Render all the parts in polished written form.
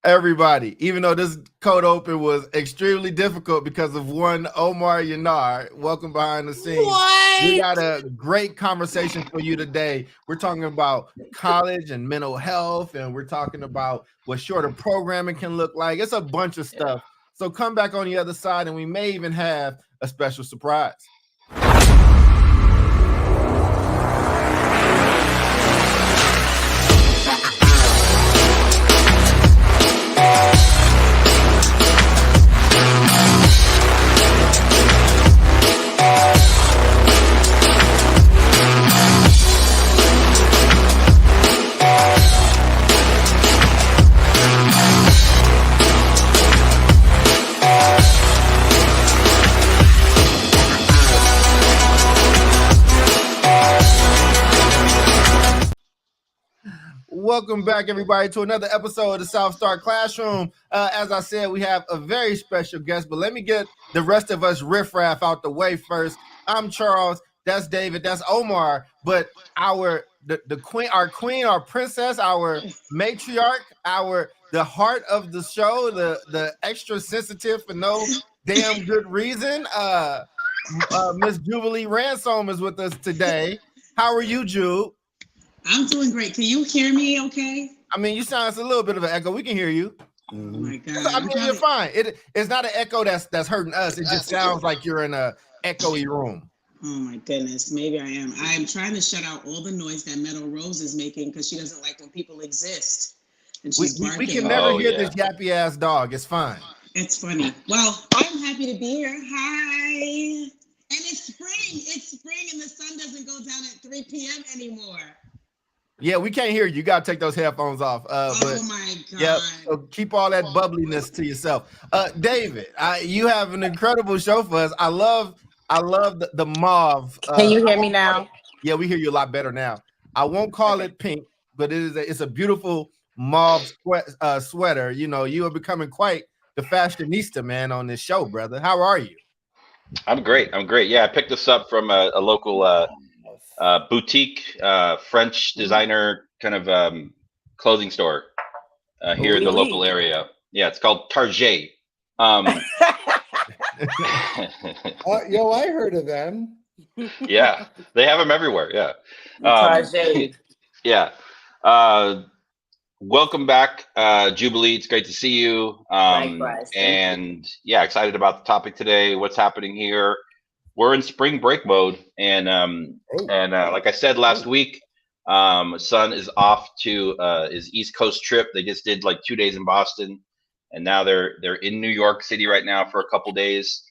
Everybody, even though this cold open was extremely difficult because of one Omar Yanar, welcome behind the scenes. We What? got a great conversation for you today. We're talking about college and mental health, and we're talking about what shorter programming can look like. It's a bunch of stuff. So come back on the other side, and we may even have a special surprise. Welcome back, everybody, to another episode of the South Star Classroom. As I said, we have a very special guest, but let me get the rest of us riffraff out the way first. I'm Charles. That's David. That's Omar. But the queen, our princess, our matriarch, the heart of the show, the extra sensitive for no damn good reason. Miss Jubilee Ransom is with us today. How are you, Jube? I'm doing great. Can you hear me okay? I mean, you sound a little bit of an echo. We can hear you. Oh my God. I mean, you're fine. It's not an echo that's hurting us. It just sounds like you're in a echoey room. Oh my goodness. Maybe I am. I am trying to shut out all the noise that Meadow Rose is making because she doesn't like when people exist. And she's barking. We can never hear this yappy ass dog. It's fine. It's funny. Well, I'm happy to be here. Hi. And it's spring. It's spring and the sun doesn't go down at 3 p.m. anymore. Yeah, we can't hear you. You got to take those headphones off. Oh my God. Yeah, so keep all that bubbliness to yourself. David, you have an incredible show for us. I love the mauve. Can you hear me now? Yeah, we hear you a lot better now. I won't call it pink, but it's a beautiful mauve sweater. You know, you are becoming quite the fashionista, man, on this show, brother. How are you? I'm great. Yeah, I picked this up from a local boutique French designer kind of clothing store here in the local area. Yeah, it's called Target. I heard of them. Yeah, they have them everywhere. Yeah. Target. Yeah. Welcome back, Jubilee. It's great to see you. And yeah, excited about the topic today. What's happening here? We're in spring break mode, and like I said last week, son is off to his East Coast trip. They just did like 2 days in Boston, and now they're in New York City right now for a couple days,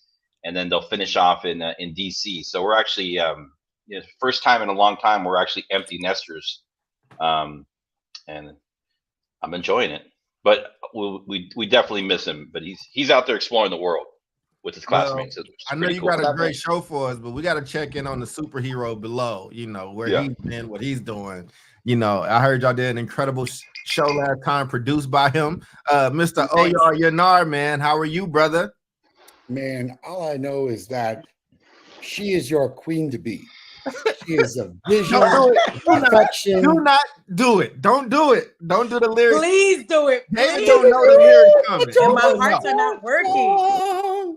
and then they'll finish off in DC. So we're actually first time in a long time we're actually empty nesters, and I'm enjoying it. But we definitely miss him. But he's out there exploring the world with his classmates. Well, I know you got a great show for us, but we got to check in on the superhero below, you know, where he's been, what he's doing. You know, I heard y'all did an incredible show last time produced by him. Mr. Oyar Yanar, man, how are you, brother? Man, all I know is that she is your queen to be. She is a vision, perfection. Do not do it. Don't do it. Don't do the lyrics. Please do it. David don't know the lyrics coming. My hearts are not working.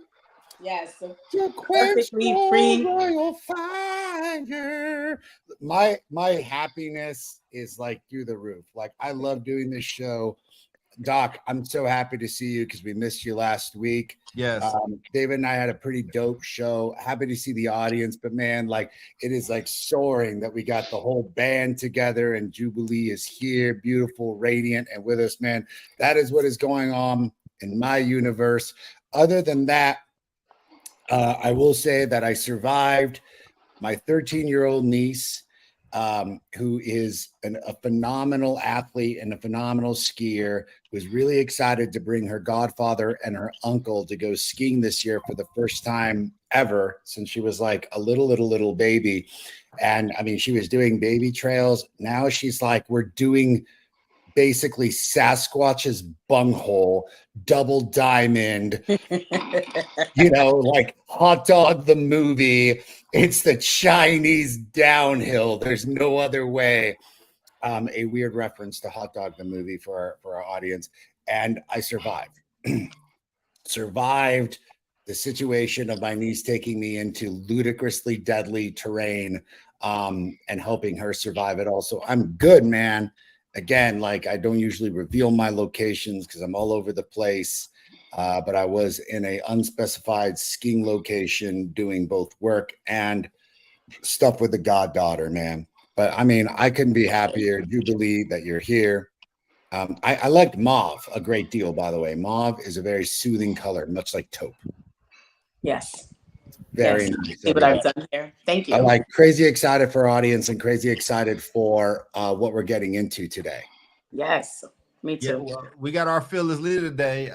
Yes. Perfectly free. Royal fire. My happiness is like through the roof. Like, I love doing this show. Doc, I'm so happy to see you because we missed you last week. Yes. David and I had a pretty dope show. Happy to see the audience, but man, like, it is like soaring that we got the whole band together and Jubilee is here, beautiful, radiant, and with us, man. That is what is going on in my universe. Other than that, I will say that I survived my 13-year-old niece, who is a phenomenal athlete and a phenomenal skier, was really excited to bring her godfather and her uncle to go skiing this year for the first time ever since she was like a little baby. And I mean, she was doing baby trails. Now she's like, we're doing basically Sasquatch's bunghole, double diamond, you know, like Hot Dog the movie. It's the Chinese downhill. There's no other way. A weird reference to Hot Dog the movie for our audience. and I survived. Survived the situation of my niece taking me into ludicrously deadly terrain, and helping her survive it. Also, I'm good, man. Again, like I don't usually reveal my locations because I'm all over the place. But I was in a unspecified skiing location doing both work and stuff with the goddaughter, man. But I mean, I couldn't be happier, Jubilee, that you're here. I liked mauve a great deal, by the way. Mauve is a very soothing color, much like taupe. Yes. Very yes. nice. See what I've done here. Thank you. I'm like crazy excited for audience and crazy excited for what we're getting into today. Yes, me too. Yeah, well, we got our fearless leader today.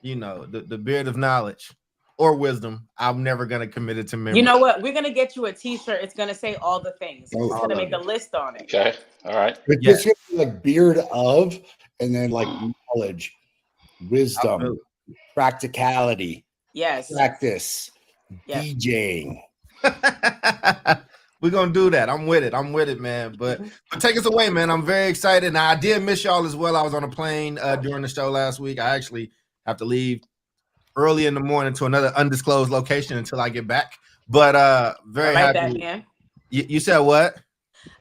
You know, the beard of knowledge or wisdom. I'm never gonna commit it to memory. You know what? We're gonna get you a T-shirt. It's gonna say all the things. It's gonna make a list on it. Okay. All right. It's just gonna be like beard of, and then like knowledge, wisdom, practicality. Yes. Practice. Yeah. DJing. We're gonna do that. I'm with it, man. But take us away, man. I'm very excited. Now, I did miss y'all as well. I was on a plane during the show last week. I actually have to leave early in the morning to another undisclosed location until I get back. But very happy. Batman. You said what?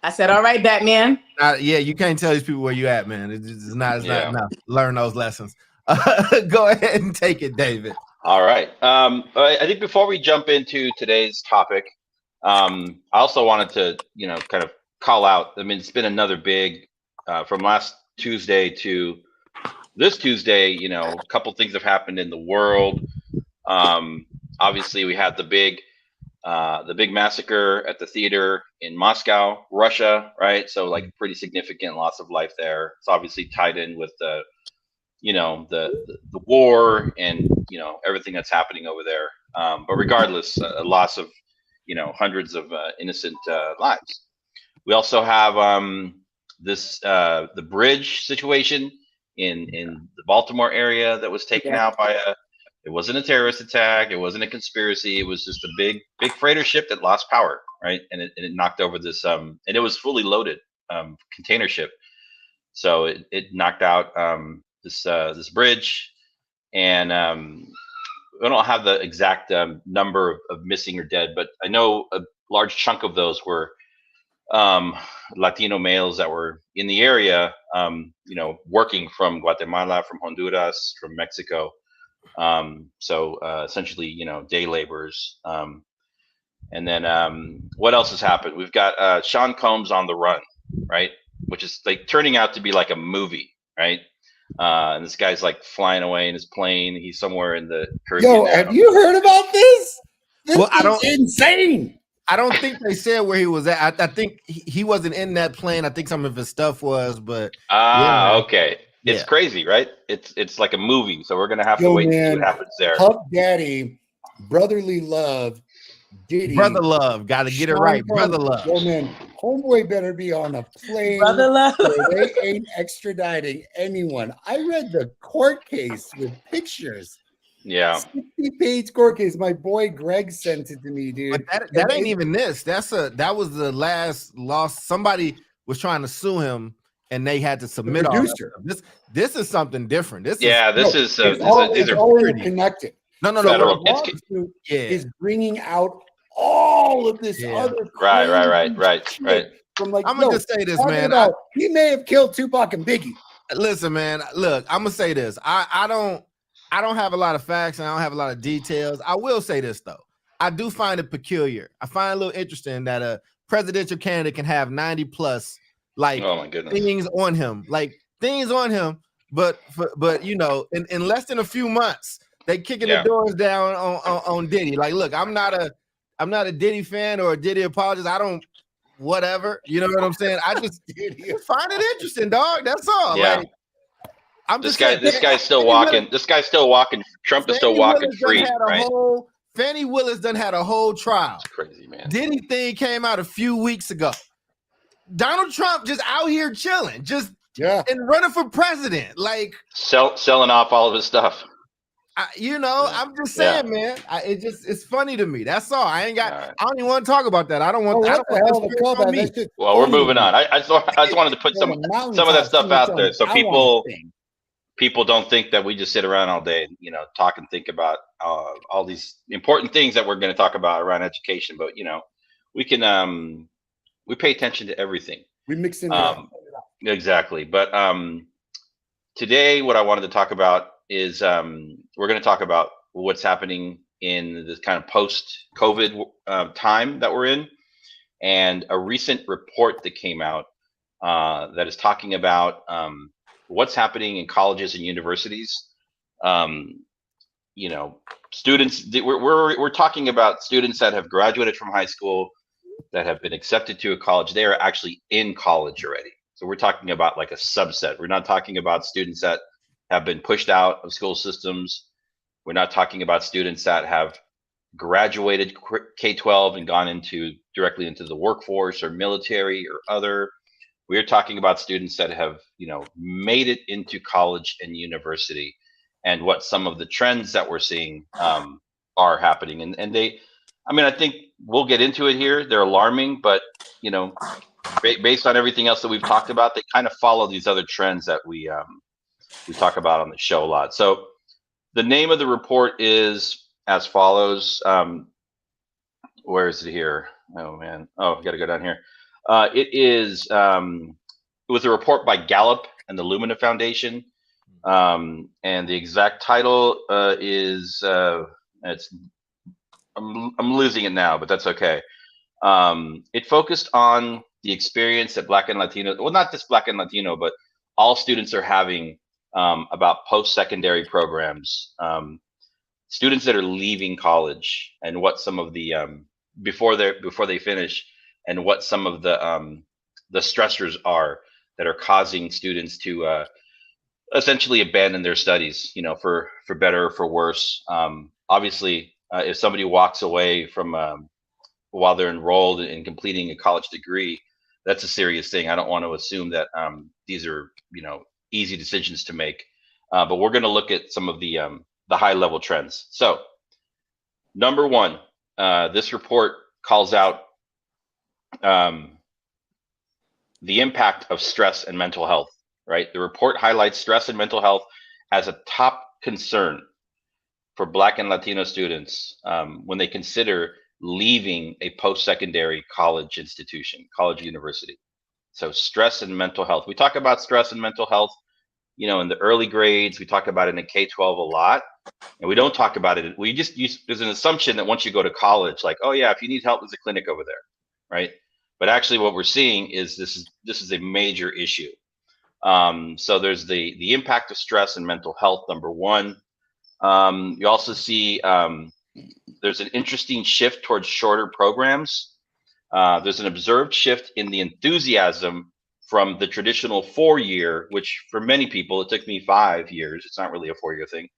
I said, all right, Batman. Yeah, you can't tell these people where you at, man. It's not enough. Learn those lessons. Go ahead and take it, David. All right. I think before we jump into today's topic, I also wanted to, kind of call out. I mean, it's been another big from last Tuesday to this Tuesday. A couple things have happened in the world. Obviously, we had the big massacre at the theater in Moscow, Russia, right? So, like, pretty significant loss of life there. It's obviously tied in with the war and everything that's happening over there. But regardless, a loss of hundreds of innocent lives. We also have the bridge situation in the Baltimore area that was taken out by it wasn't a terrorist attack, it wasn't a conspiracy, it was just a big freighter ship that lost power, right? And it knocked over this and it was fully loaded container ship. So it knocked out this bridge, and I don't have the exact number of missing or dead, but I know a large chunk of those were Latino males that were in the area, working from Guatemala, from Honduras, from Mexico. So essentially, day laborers. And then what else has happened? We've got Sean Combs on the run, right? Which is like turning out to be like a movie, right? And this guy's like flying away in his plane. He's somewhere in the Caribbean. Yo, have you heard about this? This is insane. I don't think they said where he was at. I think he wasn't in that plane. I think some of his stuff was, but okay. It's crazy, right? It's like a movie, so we're gonna have to wait and see what happens there. Puff Daddy, brotherly love, Diddy, brother love, gotta get it right, brother love. Yo, man, homeboy better be on a plane. Brother love. They ain't extraditing anyone. I read the court case with pictures. Yeah, 60-page court case. My boy Greg sent it to me, dude. But that ain't even this. That was the last loss. Somebody was trying to sue him, and they had to submit all that. This is something different. These are already connected. No. Is bringing out all of this other right. From like, I'm gonna just say this, man. He may have killed Tupac and Biggie. Listen, man. Look, I'm gonna say this. I don't have a lot of facts and I don't have a lot of details. I will say this though. I do find it peculiar. I find it a little interesting that a presidential candidate can have 90 plus oh my goodness things on him, but in less than a few months they kicking the doors down on Diddy. Like, look, I'm not a Diddy fan or a Diddy apologist. I don't whatever. You know what I'm saying? I just find it interesting, dog. That's all. Yeah. Like, I'm this guy's still walking. This guy's still walking. Trump is still walking free, right? Fannie Willis done had a whole trial. That's crazy, man. Diddy thing came out a few weeks ago. Donald Trump just out here chilling, and running for president, like selling off all of his stuff. I'm just saying, man. It's funny to me. That's all. I don't even want to talk about that. I don't want. Well, we're moving on. I just wanted to put some of that stuff out there so people. people don't think that we just sit around all day and, you know, talk and think about all these important things that we're going to talk about around education. But, you know, we can, we pay attention to everything. We mix in exactly. But today, what I wanted to talk about is we're going to talk about what's happening in this kind of post-COVID time that we're in, and a recent report that came out that is talking about what's happening in colleges and universities. You know, students. We're talking about students that have graduated from high school, that have been accepted to a college. They are actually in college already. So we're talking about like a subset. We're not talking about students that have been pushed out of school systems. We're not talking about students that have graduated K-12 and gone directly into the workforce or military or other. We're talking about students that have, you know, made it into college and university, and what some of the trends that we're seeing are happening. And they, I mean, I think we'll get into it here. They're alarming, but, you know, based on everything else that we've talked about, they kind of follow these other trends that we talk about on the show a lot. So the name of the report is as follows. Where is it here? Oh man. Oh, got to go down here. It was a report by Gallup and the Lumina Foundation. And the exact title is I'm losing it now, but that's okay. It focused on the experience that Black and Latino, well, not just Black and Latino, but all students are having about post-secondary programs, students that are leaving college, and what some of the before they finish, and what some of the stressors are that are causing students to essentially abandon their studies, you know, for better or for worse. Obviously, if somebody walks away from while they're enrolled in completing a college degree, that's a serious thing. I don't want to assume that these are, you know, easy decisions to make, but we're going to look at some of the high level trends. So, number one, this report calls out the impact of stress and mental health. Right, the report highlights stress and mental health as a top concern for Black and Latino students when they consider leaving a post-secondary college institution, college or university. So stress and mental health. We talk about stress and mental health, you know, in the early grades. We talk about it in K-12 a lot, and we don't talk about it. We just use, there's an assumption that once you go to college, like, oh yeah, if you need help, there's a clinic over there, right? But actually, what we're seeing is this is a major issue. So there's the impact of stress and mental health, number one. You also see there's an interesting shift towards shorter programs. There's an observed shift in the enthusiasm from the traditional 4-year, which for many people, it took me 5 years. It's not really a 4-year thing.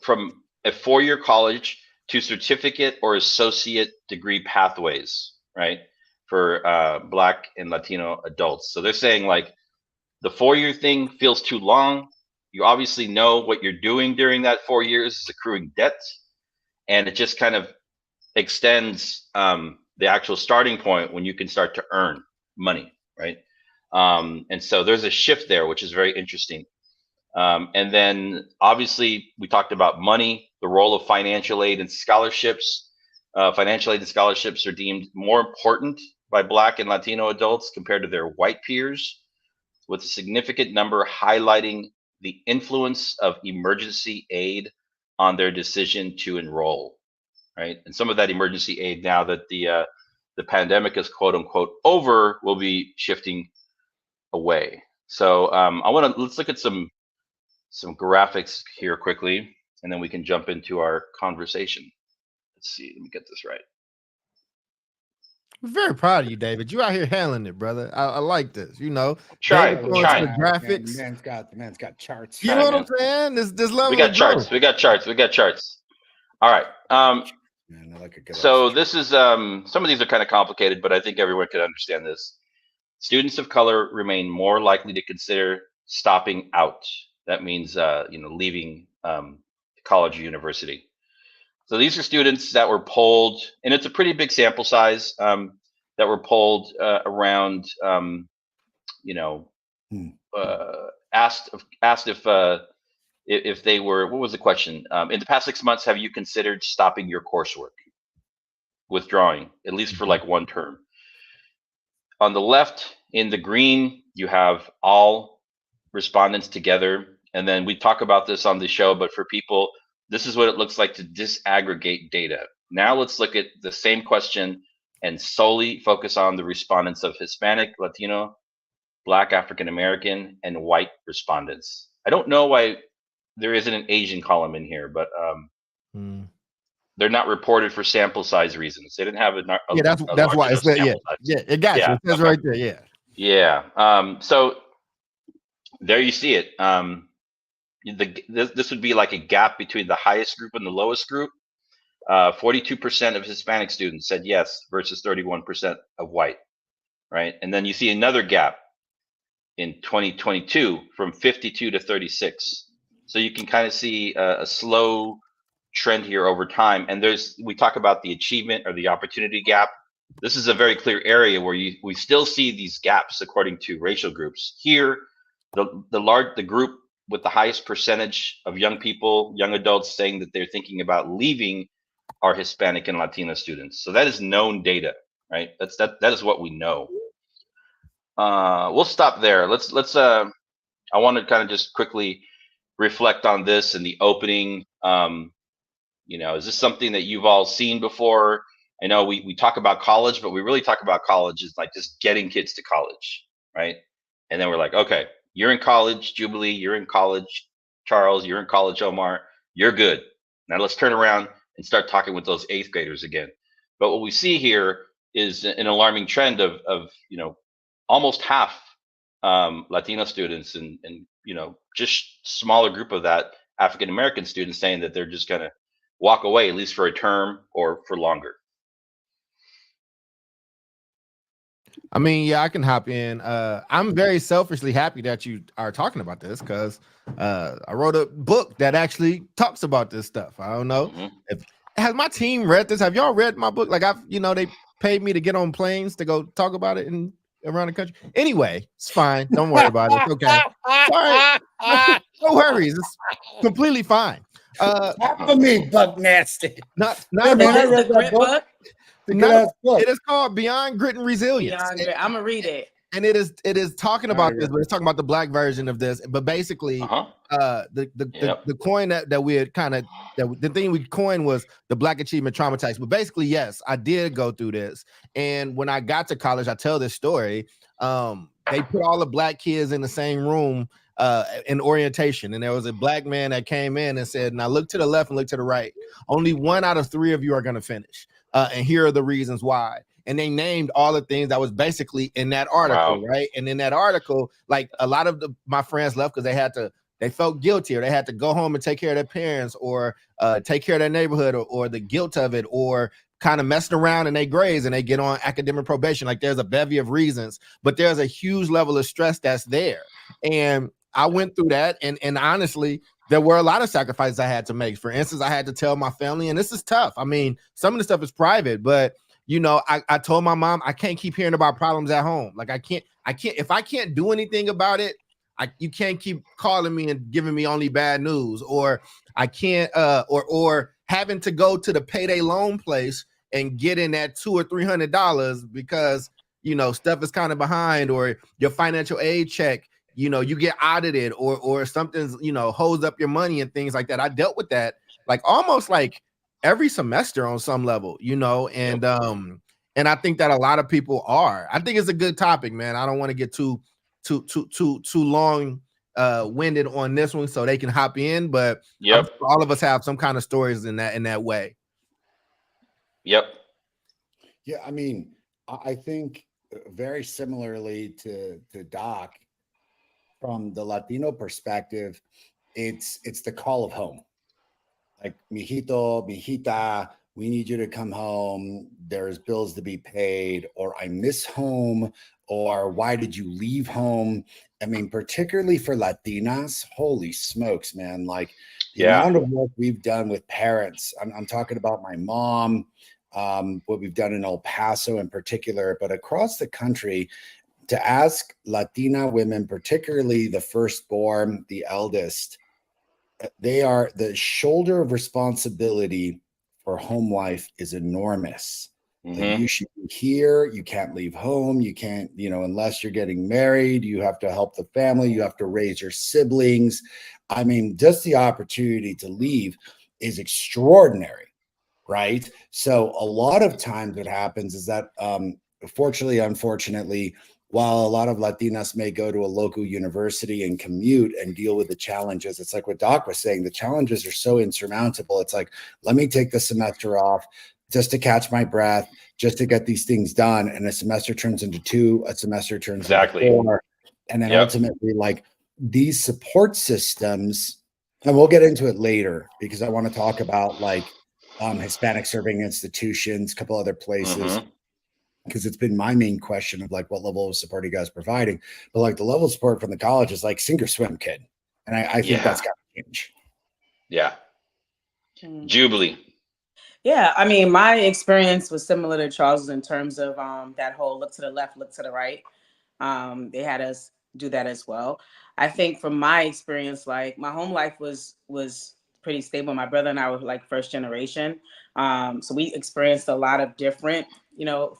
From a 4-year college to certificate or associate degree pathways, right? For Black and Latino adults. So they're saying like the 4-year thing feels too long. You obviously know what you're doing during that 4 years is accruing debt, and it just kind of extends the actual starting point when you can start to earn money, right? And so there's a shift there, which is very interesting. And then obviously we talked about money, the role of financial aid and scholarships. Financial aid and scholarships are deemed more important by Black and Latino adults compared to their white peers, with a significant number highlighting the influence of emergency aid on their decision to enroll, right? And some of that emergency aid, now that the pandemic is quote unquote over, will be shifting away. So let's look at some graphics here quickly, and then we can jump into our conversation. Let's see, let me get this right. I'm very proud of you, David. You out here handling it, brother. I like this. You know, trying. The graphics. The man's got charts. You know what I'm saying? This level. We got charts. We got charts. All right. So this is some of these are kind of complicated, but I think everyone could understand this. Students of color remain more likely to consider stopping out. That means leaving college or university. So these are students that were polled, and it's a pretty big sample size, that were polled around, asked if they were, what was the question? In the past 6 months, have you considered stopping your coursework, withdrawing, at least for like one term? On the left, in the green, you have all respondents together. And then we talk about this on the show, but for people, this is what it looks like to disaggregate data. Now let's look at the same question and solely focus on the respondents of Hispanic, Latino, Black, African American, and white respondents. I don't know why there isn't an Asian column in here, but they're not reported for sample size reasons. They didn't have that's why it's it got you. It says right there, so there you see it. This would be like a gap between the highest group and the lowest group. 42% of Hispanic students said yes versus 31% of white, right? And then you see another gap in 2022 from 52 to 36. So you can kind of see a slow trend here over time. And we talk about the achievement or the opportunity gap. This is a very clear area where we still see these gaps according to racial groups. Here, the group with the highest percentage of young people, young adults saying that they're thinking about leaving are Hispanic and Latino students. So that is known data, right? That is what we know. We'll stop there. Let's I want to kind of just quickly reflect on this in the opening. Is this something that you've all seen before? I know we talk about college, but we really talk about college as like just getting kids to college, right? And then we're like, okay, you're in college, Jubilee, you're in college, Charles, you're in college, Omar, you're good. Now let's turn around and start talking with those 8th graders again. But what we see here is an alarming trend of almost half Latino students and just smaller group of that African American students saying that they're just gonna walk away, at least for a term or for longer. I mean, yeah, I can hop in. I'm very selfishly happy that you are talking about this because I wrote a book that actually talks about this stuff. I don't know has my team read this. Have y'all read my book? Like they paid me to get on planes to go talk about it around the country. Anyway, it's fine. Don't worry about it. It's okay. Sorry. No worries. It's completely fine. For me, Buck Nasty. Not I read that book. It is called Beyond Grit and Resilience. I'm gonna read it. And it is talking about this, but it's talking about the Black version of this. But basically, the coin that we had the thing we coined was the Black Achievement Trauma Tax. But basically, yes, I did go through this. And when I got to college, I tell this story. They put all the Black kids in the same room in orientation, and there was a Black man that came in and said, "Now look to the left and look to the right. Only 1 out of 3 of you are going to finish, and here are the reasons why." And they named all the things that was basically in that article, right? And in that article, like a lot of my friends left because they felt guilty, or they had to go home and take care of their parents, or take care of their neighborhood, or the guilt of it, or kind of messing around in their grades and they get on academic probation. Like there's a bevy of reasons, but there's a huge level of stress that's there. And I went through that, and honestly, there were a lot of sacrifices I had to make. For instance, I had to tell my family, and this is tough. I mean, some of the stuff is private, but I told my mom I can't keep hearing about problems at home. Like I can't if I can't do anything about it, you can't keep calling me and giving me only bad news, or I can't or having to go to the payday loan place and get in that $200 or $300 because stuff is kind of behind, or your financial aid check, you get audited, or something's holds up your money and things like that. I dealt with that like almost like every semester on some level, and I think that a lot of people are. I think it's a good topic, man. I don't want to get too long winded on this one, so they can hop in. But all of us have some kind of stories in that way. Yep. Yeah, I mean, I think very similarly to Doc, from the Latino perspective, it's the call of home. Like, mijito, mijita, we need you to come home. There's bills to be paid, or I miss home, or why did you leave home? I mean, particularly for Latinas, holy smokes, man. Like the amount of work we've done with parents. I'm talking about my mom, what we've done in El Paso in particular, but across the country, to ask Latina women, particularly the firstborn, the eldest, they are the shoulder of responsibility for home life is enormous. Like you should be here. You can't leave home. You can't, unless you're getting married, you have to help the family. You have to raise your siblings. I mean, just the opportunity to leave is extraordinary, right? So a lot of times what happens is that, fortunately, unfortunately, while a lot of Latinas may go to a local university and commute and deal with the challenges, it's like what Doc was saying, the challenges are so insurmountable. It's like, let me take the semester off just to catch my breath, just to get these things done. And a semester turns into 2, a semester turns into 4. And then ultimately, like these support systems, and we'll get into it later because I want to talk about like Hispanic serving institutions, a couple other places. Because it's been my main question of like what level of support are you guys providing, but like the level of support from the college is like sink or swim, kid, and I think that's got to change. Yeah. Jubilee. Yeah, I mean, my experience was similar to Charles's in terms of that whole look to the left, look to the right. They had us do that as well. I think from my experience, like my home life was pretty stable. My brother and I were like first generation, so we experienced a lot of different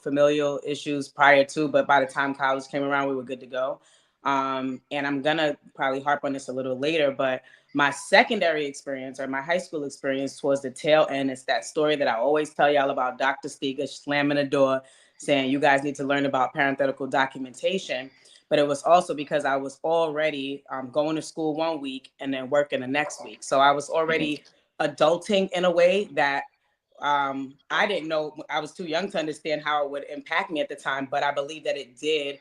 familial issues prior to, but by the time college came around, we were good to go. And I'm gonna probably harp on this a little later, but my secondary experience or my high school experience towards the tail end is that story that I always tell y'all about Dr. Stiga slamming the door saying, you guys need to learn about parenthetical documentation. But it was also because I was already going to school one week and then working the next week. So I was already adulting in a way that I didn't know. I was too young to understand how it would impact me at the time, but I believe that it did.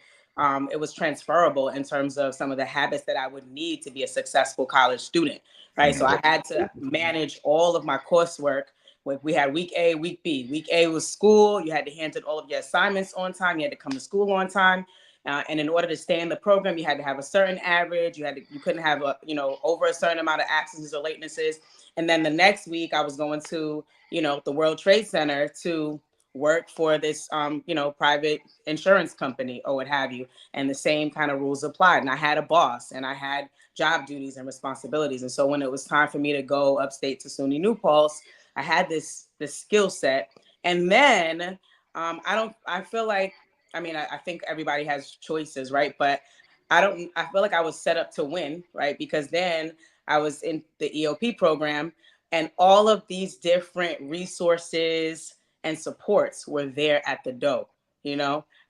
It was transferable in terms of some of the habits that I would need to be a successful college student, right? So I had to manage all of my coursework. We had week A, week B. Week A was school. You had to hand in all of your assignments on time. You had to come to school on time. And in order to stay in the program, you had to have a certain average. You couldn't have over a certain amount of absences or latenesses. And then the next week I was going to, the World Trade Center to work for this, private insurance company or what have you. And the same kind of rules applied. And I had a boss and I had job duties and responsibilities. And so when it was time for me to go upstate to SUNY New Paltz, I had this skill set. And then I think everybody has choices, right? But I feel like I was set up to win, right? Because then I was in the EOP program and all of these different resources and supports were there at the door,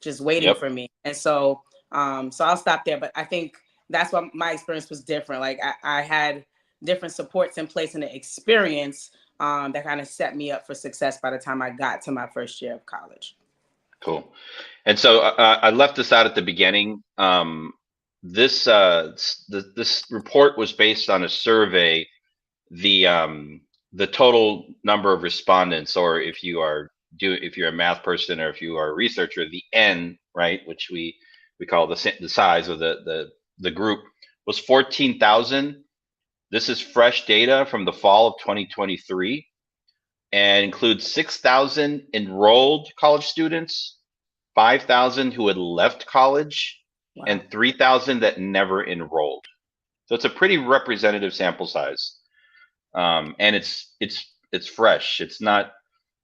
just waiting for me. And so, so I'll stop there. But I think that's why my experience was different. Like I had different supports in place and the experience that kind of set me up for success by the time I got to my first year of college. Cool. And so I left this out at the beginning. This report was based on a survey. The total number of respondents, or if you're a math person or if you are a researcher, the N, right, which we call the size of the group, was 14,000. This is fresh data from the fall of 2023 and includes 6,000 enrolled college students, 5,000 who had left college, wow, and 3,000 that never enrolled. So it's a pretty representative sample size. And it's fresh. It's not,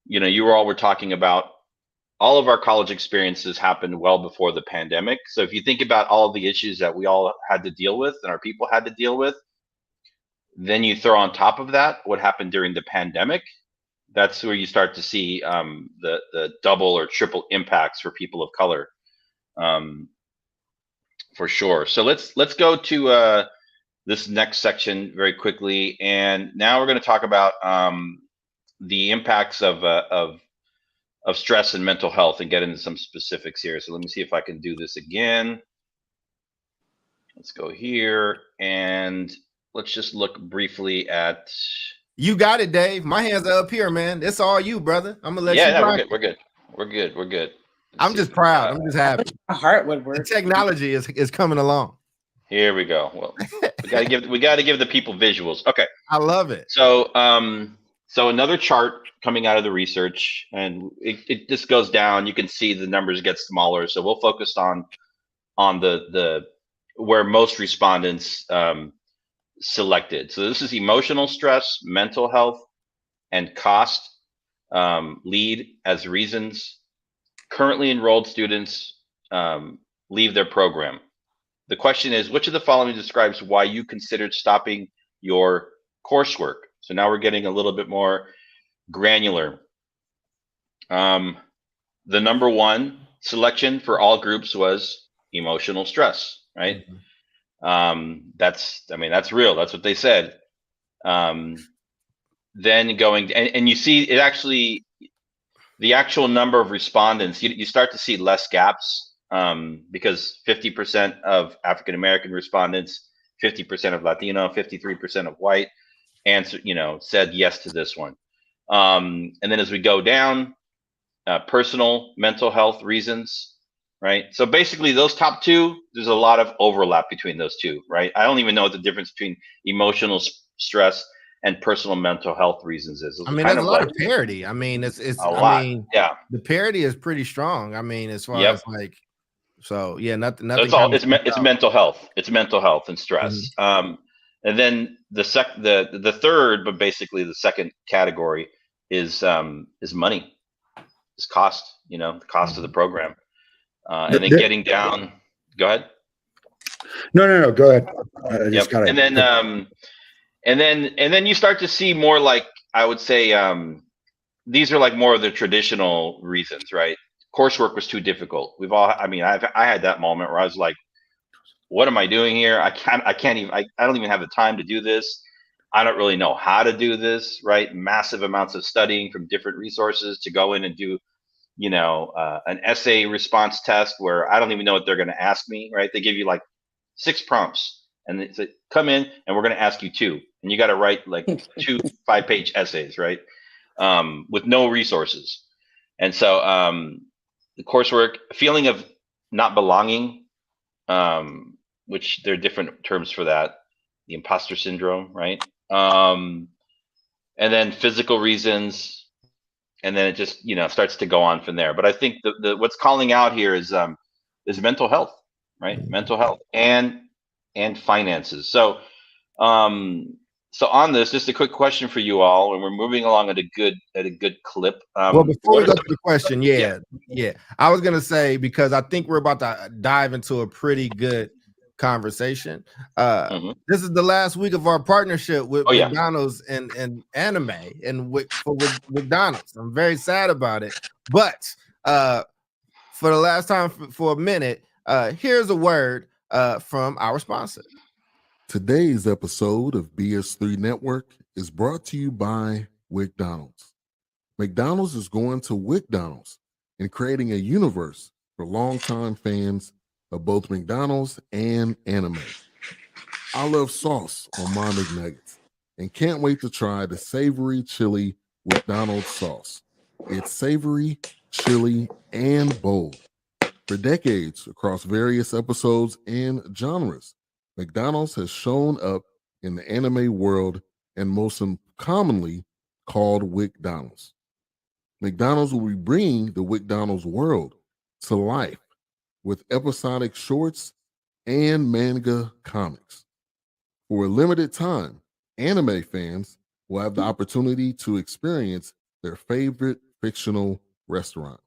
you all were talking about all of our college experiences happened well before the pandemic. So if you think about all of the issues that we all had to deal with and our people had to deal with, then you throw on top of that what happened during the pandemic. That's where you start to see the double or triple impacts for people of color, for sure. So let's go to this next section very quickly, and now we're going to talk about the impacts of stress and mental health, and get into some specifics here. So let me see if I can do this again. Let's go here, and let's just look briefly at. You got it, Dave. My hands are up here, man. It's all you, brother. I'm gonna let you. Yeah, we're good. I'm just proud. I'm just happy. My heart would work. The technology is coming along. Here we go. Well, we got to give the people visuals. Okay. I love it. So so another chart coming out of the research, and it just goes down. You can see the numbers get smaller. So we'll focus on on the where most respondents selected. So this is emotional stress, mental health, and cost lead as reasons. Currently enrolled students leave their program. The question is, which of the following describes why you considered stopping your coursework? So now we're getting a little bit more granular. The number one selection for all groups was emotional stress, right? That's real. That's what they said. Then going, and you see it actually, the actual number of respondents, you start to see less gaps because 50% of African-American respondents, 50% of Latino, 53% of white answer, said yes to this one. And then as we go down, personal mental health reasons, right? So basically those top two, there's a lot of overlap between those two, right? I don't even know what the difference between emotional stress and personal mental health reasons is. I mean, there's a lot of parity. I mean, it's a lot. Yeah, the parity is pretty strong. I mean, as far as like, so yeah, nothing. That's all. It's mental health. It's mental health and stress. And then the third, but basically the second category is money, is cost. The cost of the program, and then getting down. Go ahead. No. Go ahead. And then you start to see more, like, I would say, these are like more of the traditional reasons, right? Coursework was too difficult. I had that moment where I was like, what am I doing here? I don't even have the time to do this. I don't really know how to do this, right? Massive amounts of studying from different resources to go in and do, an essay response test where I don't even know what they're going to ask me, right? They give you like 6 prompts and they say, come in and we're going to ask you 2. And you got to write like 2 5-page essays, right? With no resources. And so the coursework, feeling of not belonging, which there are different terms for that, the imposter syndrome, right? And then physical reasons, and then it just starts to go on from there. But I think the what's calling out here is mental health, right? Mental health and finances. So on this, just a quick question for you all, and we're moving along at a good clip. Well, before we go to the question, yeah, I was gonna say, because I think we're about to dive into a pretty good conversation. This is the last week of our partnership with McDonald's and anime, and with McDonald's. I'm very sad about it, but for the last time for a minute, here's a word from our sponsor. Today's episode of BS3 Network is brought to you by McDonald's. McDonald's is going to McDonald's and creating a universe for longtime fans of both McDonald's and anime. I love sauce on my McNuggets and can't wait to try the savory chili McDonald's sauce. It's savory, chili, and bold. For decades, across various episodes and genres, McDonald's has shown up in the anime world and most commonly called McDonald's. McDonald's will be bringing the McDonald's world to life with episodic shorts and manga comics. For a limited time, anime fans will have the opportunity to experience their favorite fictional restaurant.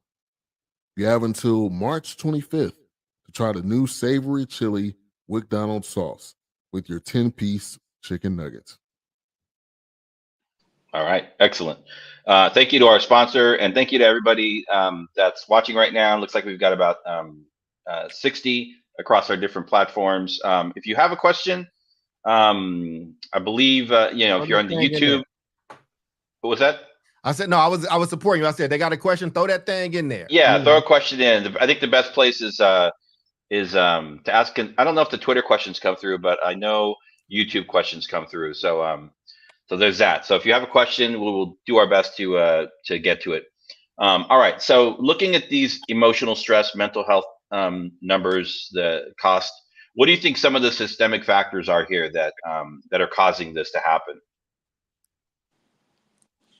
You have until March 25th to try the new savory chili McDonald's sauce with your 10-piece chicken nuggets. All right, excellent. Thank you to our sponsor, and thank you to everybody that's watching right now. It looks like we've got about 60 across our different platforms. If you have a question, I believe if you're on the YouTube, what was that? I said no. I was supporting you. I said they got a question. Throw that thing in there. Yeah, throw a question in. I think the best place is to ask. I don't know if the Twitter questions come through, but I know YouTube questions come through. So so there's that. So if you have a question, we'll do our best to get to it. All right. So looking at these emotional stress, mental health numbers, the cost, what do you think some of the systemic factors are here that are causing this to happen?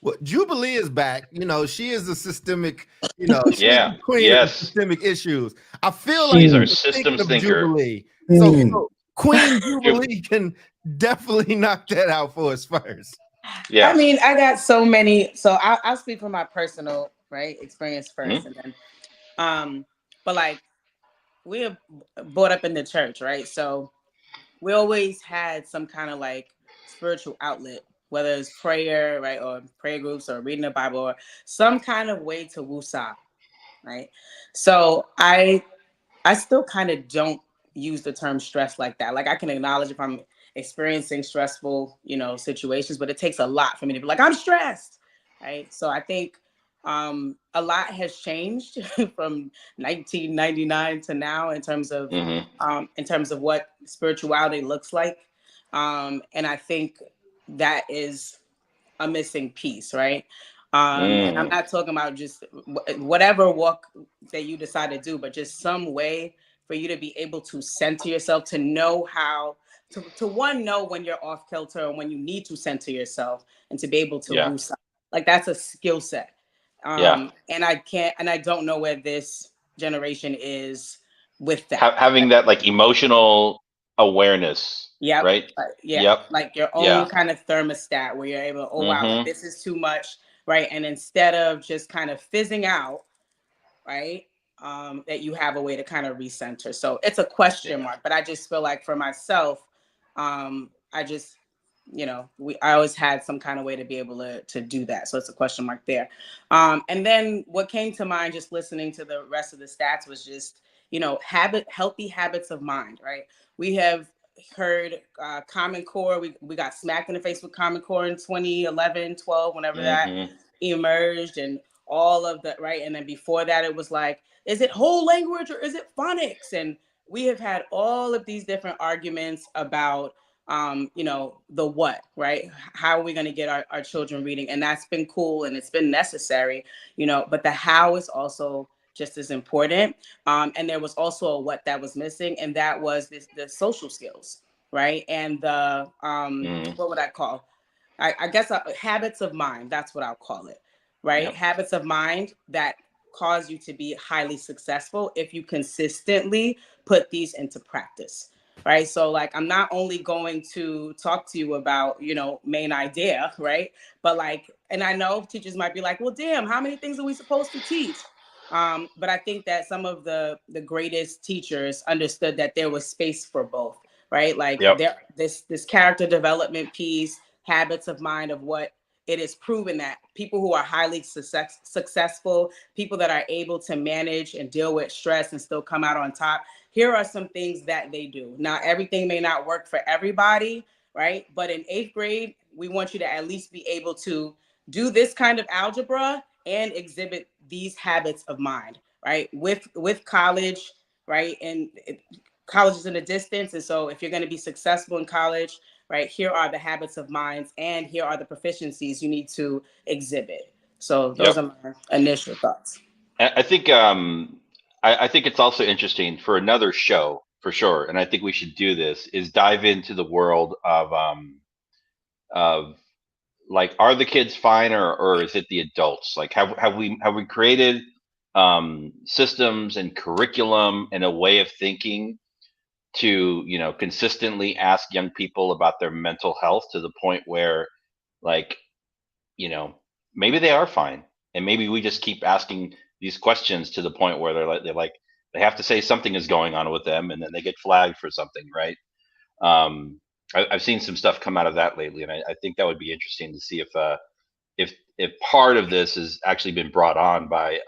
Well, Jubilee is back. You know, she is a systemic, you know, she's Yeah. the queen Yes. of systemic issues. I feel She's like our systems thinker. Jubilee. So Queen Jubilee can definitely knock that out for us first. Yeah. I mean, I got so many. So I'll speak from my personal experience first, and then, but like we were brought up in the church, right? So we always had some kind of like spiritual outlet, whether it's prayer, right, or prayer groups, or reading the Bible, or some kind of way to woosah, right? So I still kind of don't use the term stress like that. Like I can acknowledge if I'm experiencing stressful, you know, situations, but it takes a lot for me to be like, I'm stressed, right? So I think a lot has changed from 1999 to now in terms of what spirituality looks like, and I think that is a missing piece, right? And I'm not talking about just whatever walk that you decide to do, but just some way for you to be able to center yourself, to know how to one, know when you're off kilter and when you need to center yourself, and to be able to woosah. Like that's a skill set. And I don't know where this generation is with that. Having that like emotional awareness. Yep. Right. Yep. Like your own kind of thermostat where you're able to, oh wow, like, this is too much, right? And instead of just kind of fizzing out, right, that you have a way to kind of recenter. So it's a question mark, but I just feel like for myself, I just, you know, I always had some kind of way to be able to do that. So it's a question mark there. And then what came to mind just listening to the rest of the stats was just, you know, healthy habits of mind, right? We have heard Common Core. We got smacked in the face with Common Core in 2011, 12, whenever that emerged, and all of that, right? And then before that, it was like, is it whole language or is it phonics? And we have had all of these different arguments about, you know, the what, right? How are we going to get our children reading? And that's been cool and it's been necessary, you know, but the how is also just as important. And there was also a what that was missing, and that was the social skills, right? And the, what would I call? I guess habits of mind, that's what I'll call it, right? Yep. Habits of mind that cause you to be highly successful if you consistently put these into practice, right? So like, I'm not only going to talk to you about, you know, main idea, right? But like, and I know teachers might be like, well, damn, how many things are we supposed to teach? But I think that some of the greatest teachers understood that there was space for both, right? Like this character development piece, habits of mind, of what it is proven that people who are highly successful, people that are able to manage and deal with stress and still come out on top, here are some things that they do. Now, everything may not work for everybody, right? But in 8th grade, we want you to at least be able to do this kind of algebra and exhibit these habits of mind, right? With college, right? And college is in a distance. And so if you're going to be successful in college, right, here are the habits of minds and here are the proficiencies you need to exhibit. So those are my initial thoughts. I think I think it's also interesting for another show for sure, and I think we should do this, is dive into the world of like, are the kids fine, or is it the adults? Like, have we created systems and curriculum and a way of thinking to, you know, consistently ask young people about their mental health to the point where, like, you know, maybe they are fine, and maybe we just keep asking these questions to the point where they're like they have to say something is going on with them, and then they get flagged for something, right? I've seen some stuff come out of that lately, and I think that would be interesting to see if part of this has actually been brought on by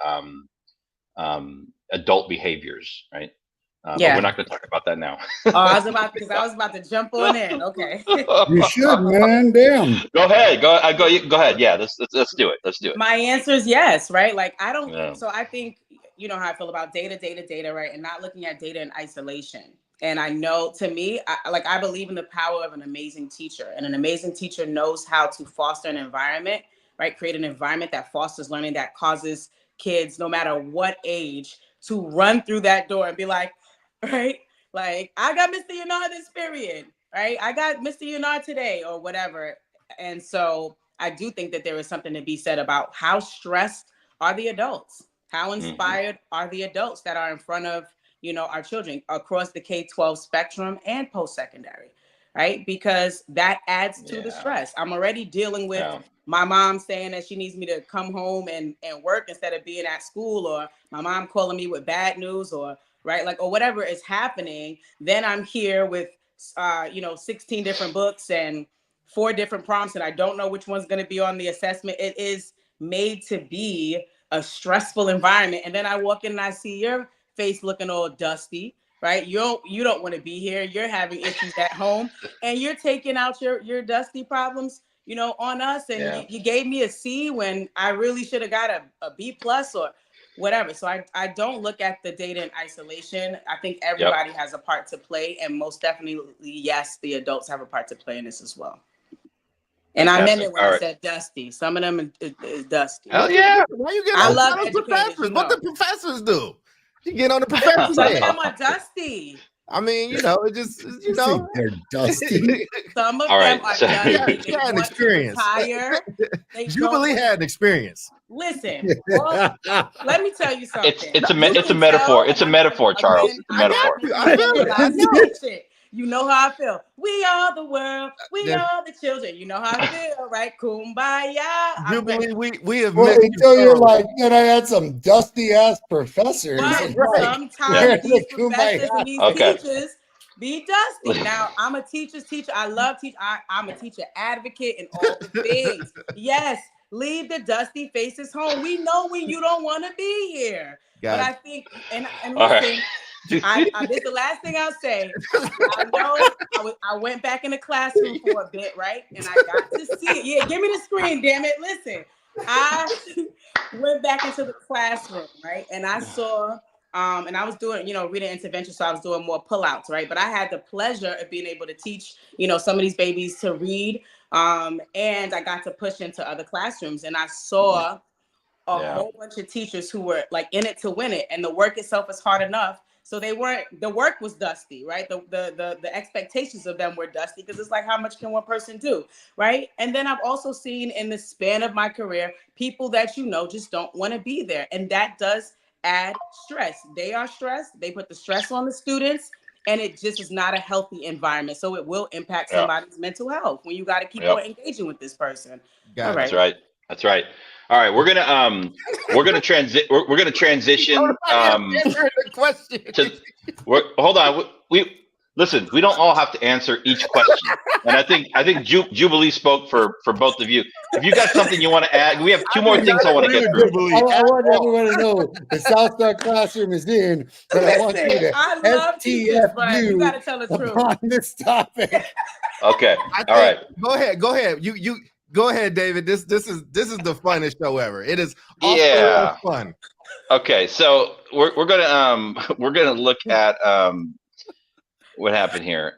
adult behaviors, right? But we're not going to talk about that now. I was about to jump on in. Okay. You should, man. Damn. Go ahead. Go ahead. Yeah, let's do it. Let's do it. My answer is yes, right? Like I don't. Yeah. So I think you know how I feel about data, right, and not looking at data in isolation. And I know, to me, I believe in the power of an amazing teacher, and an amazing teacher knows how to foster an environment, right? Create an environment that fosters learning, that causes kids, no matter what age, to run through that door and be like, right? Like, I got Mr. Yannard this period, right? I got Mr. Yannard today, or whatever. And so I do think that there is something to be said about how stressed are the adults, how inspired are the adults that are in front of, you know, our children across the K-12 spectrum and post-secondary, right? Because that adds to the stress. I'm already dealing with my mom saying that she needs me to come home and work instead of being at school, or my mom calling me with bad news, or right, like, or whatever is happening. Then I'm here with, you know, 16 different books and 4 different prompts, and I don't know which one's going to be on the assessment. It is made to be a stressful environment. And then I walk in and I see your face looking all dusty, right? You don't want to be here. You're having issues at home, and you're taking out your dusty problems, you know, on us. And you gave me a C when I really should have got a B+ or whatever. So I don't look at the data in isolation. I think everybody has a part to play, and most definitely, yes, the adults have a part to play in this as well. And I meant it when I said dusty. Some of them is dusty. Hell yeah! Why you get on the professors? What the professors do? You get on the professors. Some of them are dusty. I mean, you know, it just, you know, they're dusty. Some of them are dusty. They had an experience. Jubilee had an experience. Listen, well, let me tell you something. It's a metaphor. It's a metaphor, Charles. It's a metaphor. I feel it. You know how I feel. We are the world. We are the children. You know how I feel, right? Kumbaya. Jubilee, we have met until you're like, man, I had some dusty ass professors. Right. Sometimes these professors and these teachers be dusty. Now, I'm a teacher's teacher. I love teach. I'm a teacher advocate and all the things. Yes, leave the dusty faces home. We know when you don't want to be here. But I think, and listen, this is the last thing I'll say. I know I went back in the classroom for a bit, right? And I got to see it. Yeah, give me the screen, damn it. Listen, I went back into the classroom, right? And I saw, and I was doing, you know, reading intervention, so I was doing more pullouts, right? But I had the pleasure of being able to teach, you know, some of these babies to read, and I got to push into other classrooms, and I saw a whole bunch of teachers who were like in it to win it, and the work itself is hard enough. So they weren't, the work was dusty, right? The expectations of them were dusty, because it's like, how much can one person do, right? And then I've also seen in the span of my career, people that, you know, just don't want to be there. And that does add stress. They are stressed. They put the stress on the students, and it just is not a healthy environment. So it will impact somebody's mental health when you got to keep on engaging with this person. All right. That's right. That's right. All right, we're gonna transition. Hold on. We listen. We don't all have to answer each question, and I think Jubilee spoke for both of you. If you got something you want to add, we have 2 more things I want to get through. I want everyone to know the South Star Classroom is in, but I want you to FTF you gotta tell the truth on this topic. Okay. All right. Go ahead. You. Go ahead, David. This is the funnest show ever. It is fun. Okay, so we're gonna look at what happened here.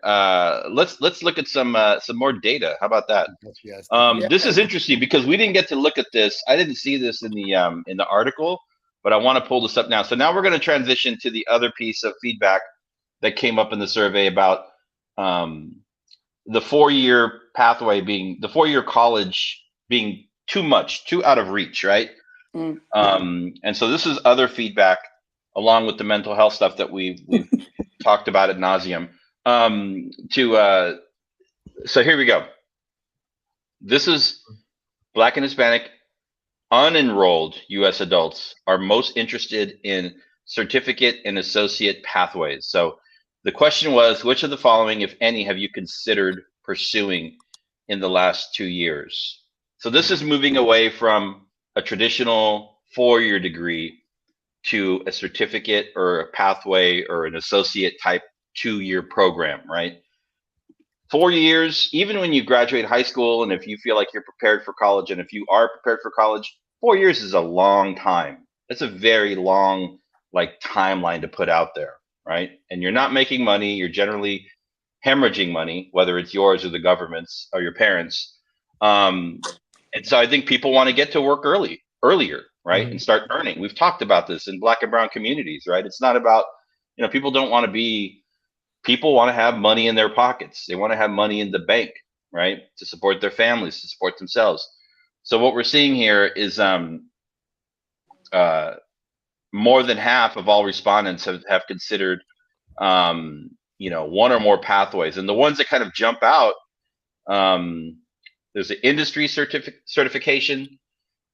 Let's look at some more data. How about that? Yes. This is interesting because we didn't get to look at this. I didn't see this in the article, but I want to pull this up now. So now we're going to transition to the other piece of feedback that came up in the survey about the 4-year pathway being the 4-year college being too out of reach, right? And so this is other feedback along with the mental health stuff that we've talked about ad nauseum. So here we go. This is Black and Hispanic unenrolled U.S. adults are most interested in certificate and associate pathways. So the question was, which of the following, if any, have you considered pursuing in the last 2 years? So this is moving away from a traditional 4-year degree to a certificate or a pathway or an associate type 2-year program, right? 4 years, even when you graduate high school, and if you feel like you're prepared for college, and if you are prepared for college, 4 years is a long time. It's a very long timeline to put out there, right? And you're not making money. You're generally hemorrhaging money, whether it's yours or the government's or your parents. And so I think people want to get to work earlier, right? And start earning. We've talked about this in Black and brown communities, right? It's not about, people don't want to be, people want to have money in their pockets. They want to have money in the bank, right? To support their families, to support themselves. So what we're seeing here is more than half of all respondents have considered one or more pathways, and the ones that kind of jump out, there's an industry certification,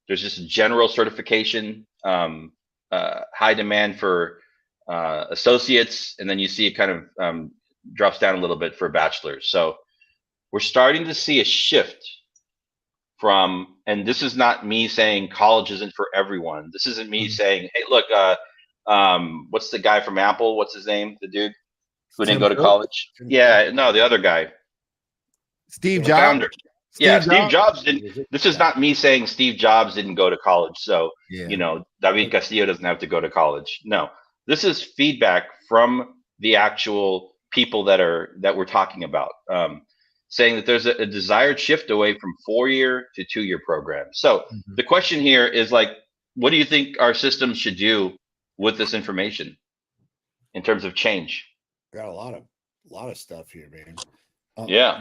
there's just a general certification, high demand for associates, and then you see it kind of drops down a little bit for bachelors. So we're starting to see a shift from, and this is not me saying college isn't for everyone. This isn't me saying, hey, look, what's the guy from Apple? What's his name? The dude who didn't go to college? Yeah, no, the other guy. Steve Jobs. Founder. Steve Jobs didn't. This is not me saying Steve Jobs didn't go to college. So, David Castillo doesn't have to go to college. No, this is feedback from the actual people that we're talking about, saying that there's a desired shift away from 4-year to 2-year programs. So the question here is like, what do you think our systems should do with this information in terms of change? Got a lot of stuff here, man.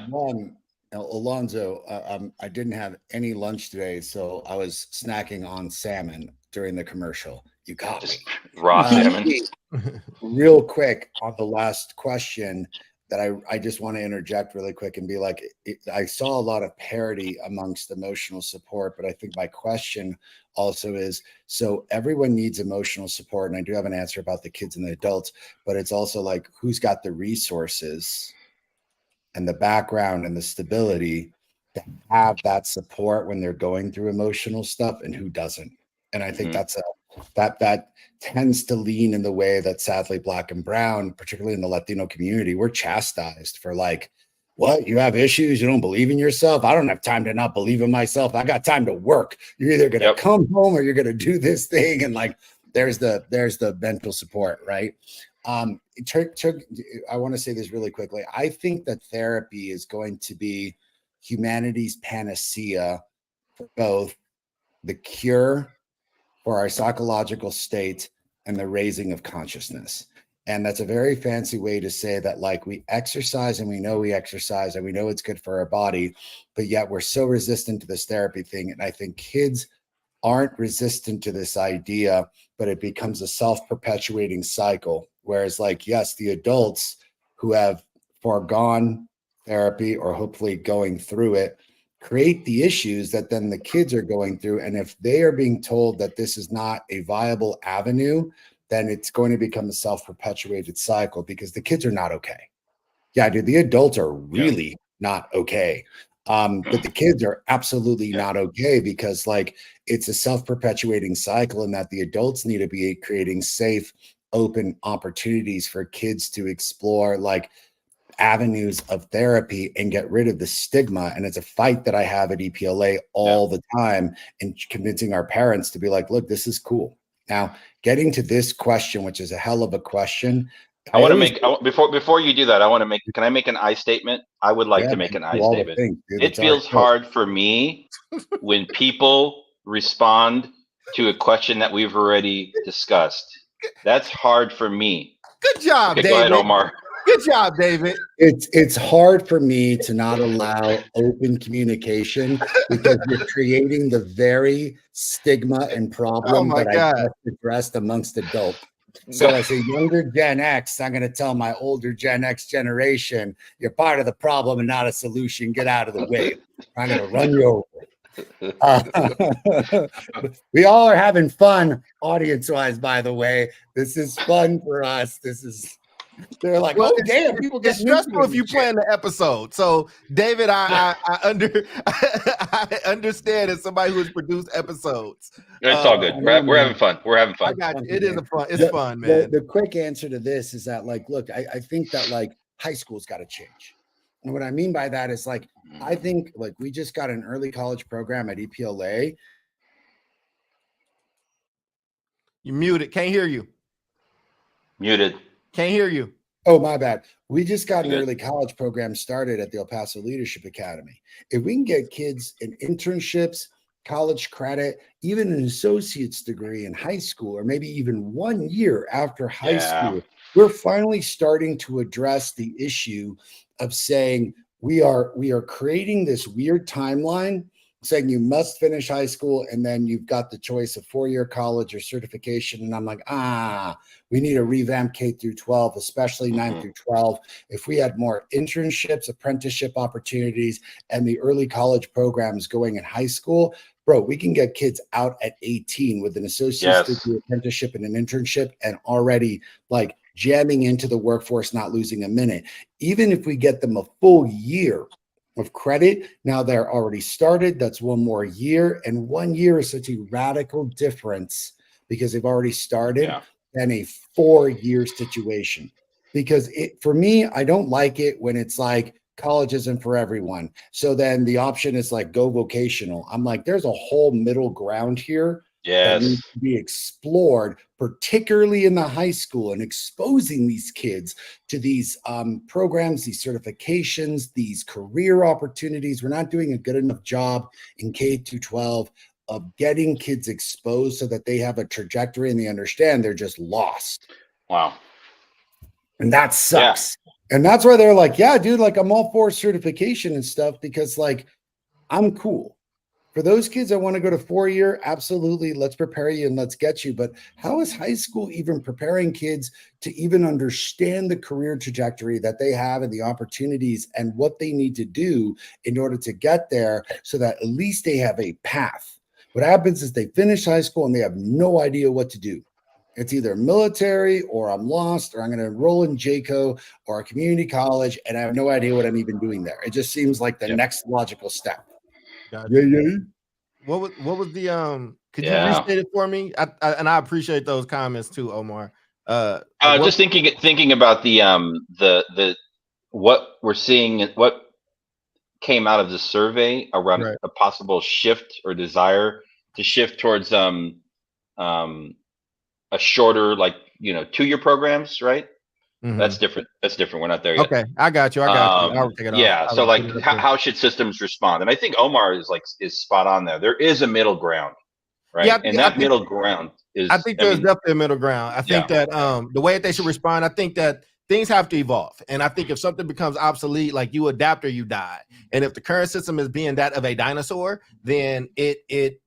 One, Alonzo, I didn't have any lunch today, so I was snacking on salmon during the commercial. You got me. Raw salmon. Real quick on the last question that I just want to interject really quick and be like, I saw a lot of parity amongst emotional support, but I think my question also is, so everyone needs emotional support, and I do have an answer about the kids and the adults, but it's also like, who's got the resources and the background and the stability to have that support when they're going through emotional stuff, and who doesn't? And I think that's that tends to lean in the way that sadly Black and Brown, particularly in the Latino community, we're chastised for like, what? You have issues? You don't believe in yourself? I don't have time to not believe in myself. I got time to work. You're either going to come home or you're going to do this thing. And like, there's the mental support, right? I want to say this really quickly. I think that therapy is going to be humanity's panacea for both the cure for our psychological state and the raising of consciousness. And that's a very fancy way to say that, like, we exercise and we know it's good for our body, but yet we're so resistant to this therapy thing. And I think kids aren't resistant to this idea, but it becomes a self-perpetuating cycle. Whereas, like, yes, the adults who have foregone therapy or hopefully going through it create the issues that then the kids are going through. And if they are being told that this is not a viable avenue, then it's going to become a self-perpetuated cycle because the kids are not okay. Yeah, dude, the adults are really not okay. But the kids are absolutely not okay because, like, it's a self-perpetuating cycle, and that the adults need to be creating safe, open opportunities for kids to explore, like, avenues of therapy and get rid of the stigma. And it's a fight that I have at EPLA all the time, and convincing our parents to be like, look, this is cool. Now, getting to this question, which is a hell of a question. I want to make, before you do that, can I make an I statement? I would like to make an I statement. It feels hard for me when people respond to a question that we've already discussed. That's hard for me. Good job, David. Go ahead, Omar. Good job, David. It's hard for me to not allow open communication because you're creating the very stigma and problem that I just addressed amongst adults. So as a younger Gen X, I'm going to tell my older Gen X generation, you're part of the problem and not a solution. Get out of the way. I'm going to run you over. We all are having fun audience-wise, by the way. This is fun for us. They're like, well, oh damn, people get stressful if you plan the episode. So, David, I understand as somebody who's produced episodes. It's all good. We're having fun. We're having fun. I got you. It is it's fun, man. The quick answer to this is that, like, look, I think that, like, high school's got to change. And what I mean by that is, like, I think, like, we just got an early college program at EPLA. You muted. Can't hear you. Muted. Can't hear you. Oh, my bad. We just got an early college program started at the El Paso Leadership Academy. If we can get kids in internships, college credit, even an associate's degree in high school, or maybe even 1 year after high school, we're finally starting to address the issue of saying we are creating this weird timeline saying you must finish high school and then you've got the choice of 4-year college or certification. And I'm like, we need to revamp K through 12, especially 9 through 12. If we had more internships, apprenticeship opportunities, and the early college programs going in high school, bro, we can get kids out at 18 with an associate's degree, apprenticeship, and an internship, and already like jamming into the workforce, not losing a minute. Even if we get them a full year of credit, now they're already started. That's one more year. And 1 year is such a radical difference because they've already started than a 4-year situation. Because for me, I don't like it when it's like college isn't for everyone. So then the option is like go vocational. I'm like, there's a whole middle ground here that needs to be explored, particularly in the high school, and exposing these kids to these programs, these certifications, these career opportunities. We're not doing a good enough job in K through 12 of getting kids exposed so that they have a trajectory and they understand they're just lost. Wow. And that sucks. Yeah. And that's why they're like, yeah, dude, like I'm all for certification and stuff because like I'm cool. For those kids that want to go to 4-year, absolutely, let's prepare you and let's get you. But how is high school even preparing kids to even understand the career trajectory that they have and the opportunities and what they need to do in order to get there so that at least they have a path? What happens is they finish high school and they have no idea what to do. It's either military or I'm lost or I'm going to enroll in JCO or a community college and I have no idea what I'm even doing there. It just seems like the next logical step. Gotcha. What was the could you restate it for me? And I appreciate those comments too, Omar. Just thinking about the what we're seeing, what came out of the survey around a possible shift or desire to shift towards a shorter, like 2-year programs, right? Mm-hmm. That's different. We're not there yet. Okay, I got you. I'll take it off. So like, how should systems respond? And I think Omar is spot on there. There is a middle ground, right? Yeah, and that middle ground is. I think there's definitely a middle ground. I think that the way that they should respond, I think that things have to evolve. And I think if something becomes obsolete, like you adapt or you die. And if the current system is being that of a dinosaur, then it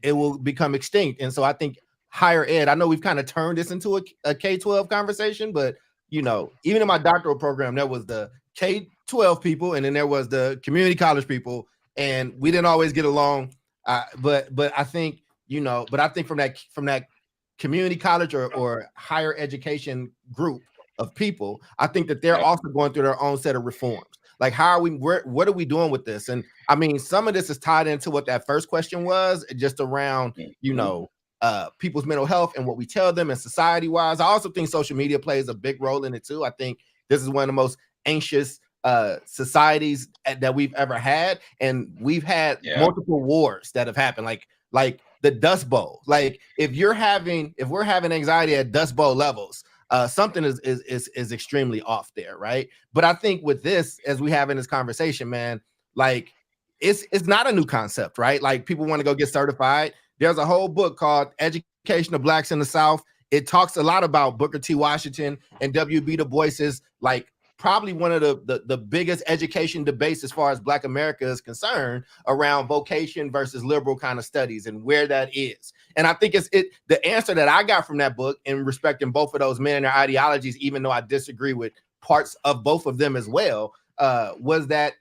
will become extinct. And so I think higher ed, I know we've kind of turned this into a K-12 conversation, but even in my doctoral program, there was the K-12 people and then there was the community college people, and we didn't always get along. But I think, from that community college or higher education group of people, I think that they're also going through their own set of reforms. Like, what are we doing with this? And I mean, some of this is tied into what that first question was, just around, people's mental health and what we tell them, and society wise. I also think social media plays a big role in it too. I think this is one of the most anxious societies that we've ever had, and we've had multiple wars that have happened, like the Dust Bowl. Like if we're having anxiety at Dust Bowl levels, something is extremely off there, right? But I think with this, as we have in this conversation, man, like it's not a new concept, right? Like people want to go get certified. There's a whole book called Education of Blacks in the South. It talks a lot about Booker T. Washington and W.B. Du Bois's, like probably one of the biggest education debates as far as Black America is concerned, around vocation versus liberal kind of studies and where that is. And I think the answer that I got from that book, in respecting both of those men and their ideologies, even though I disagree with parts of both of them as well, was that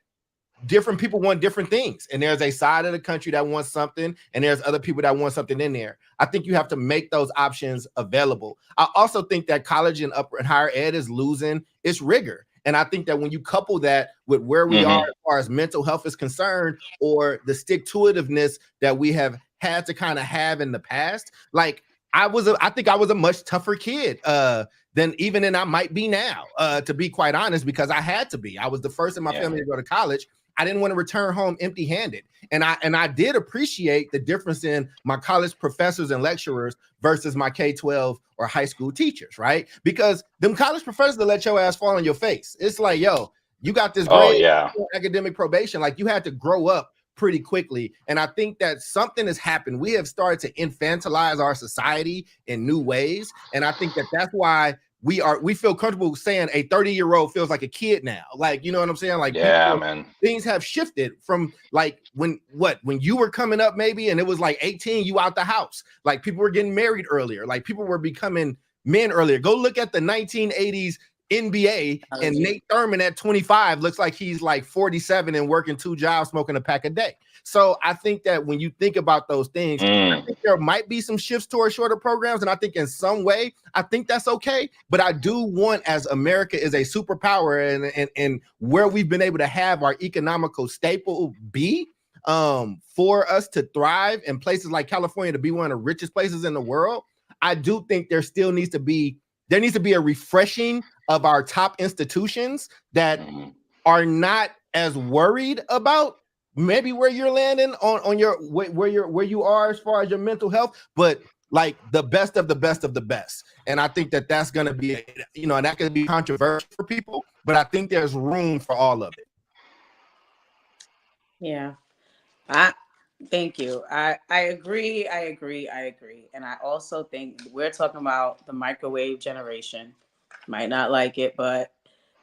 different people want different things, and there's a side of the country that wants something, and there's other people that want something in there. I think you have to make those options available. I also think that college and upper and higher ed is losing its rigor, and I think that when you couple that with where we are as far as mental health is concerned, or the stick-to-itiveness that we have had to kind of have in the past, like I think I was a much tougher kid than I might be now, to be quite honest, because I had to be. I was the first in my family to go to college. I didn't want to return home empty-handed. And I did appreciate the difference in my college professors and lecturers versus my K-12 or high school teachers, right? Because them college professors that let your ass fall on your face. It's like, yo, you got this great academic probation. Like, you had to grow up pretty quickly. And I think that something has happened. We have started to infantilize our society in new ways. And I think that that's why we feel comfortable saying a 30-year-old feels like a kid now. Like, you know what I'm saying? Like, man, things have shifted from like when you were coming up maybe, and it was like 18, you out the house. Like people were getting married earlier. Like people were becoming men earlier. Go look at the 1980s NBA, and Nate Thurman at 25 looks like he's like 47 and working 2 jobs, smoking a pack a day. So I think that when you think about those things, I think there might be some shifts towards shorter programs, and I think in some way, I think that's okay. But I do want, as America is a superpower and where we've been able to have our economical staple be, for us to thrive, in places like California to be one of the richest places in the world, I do think there needs to be a refreshing of our top institutions that are not as worried about maybe where you're landing on your where you are as far as your mental health, but like the best of the best of the best. And I think that that's going to be, you know, and that could be controversial for people, but I think there's room for all of it. Yeah. Thank you. I agree. And I also think we're talking about the microwave generation. Might not like it, but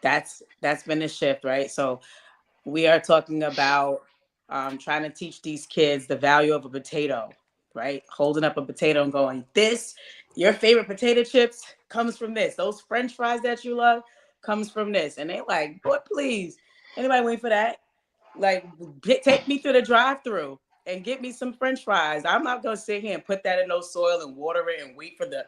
that's been a shift, right? So we are talking about trying to teach these kids the value of a potato, right? Holding up a potato and going, your favorite potato chips comes from this. Those French fries that you love comes from this. And they're like, boy, please, anybody wait for that? Like, take me through the drive-through and get me some French fries. I'm not going to sit here and put that in no soil and water it and wait for the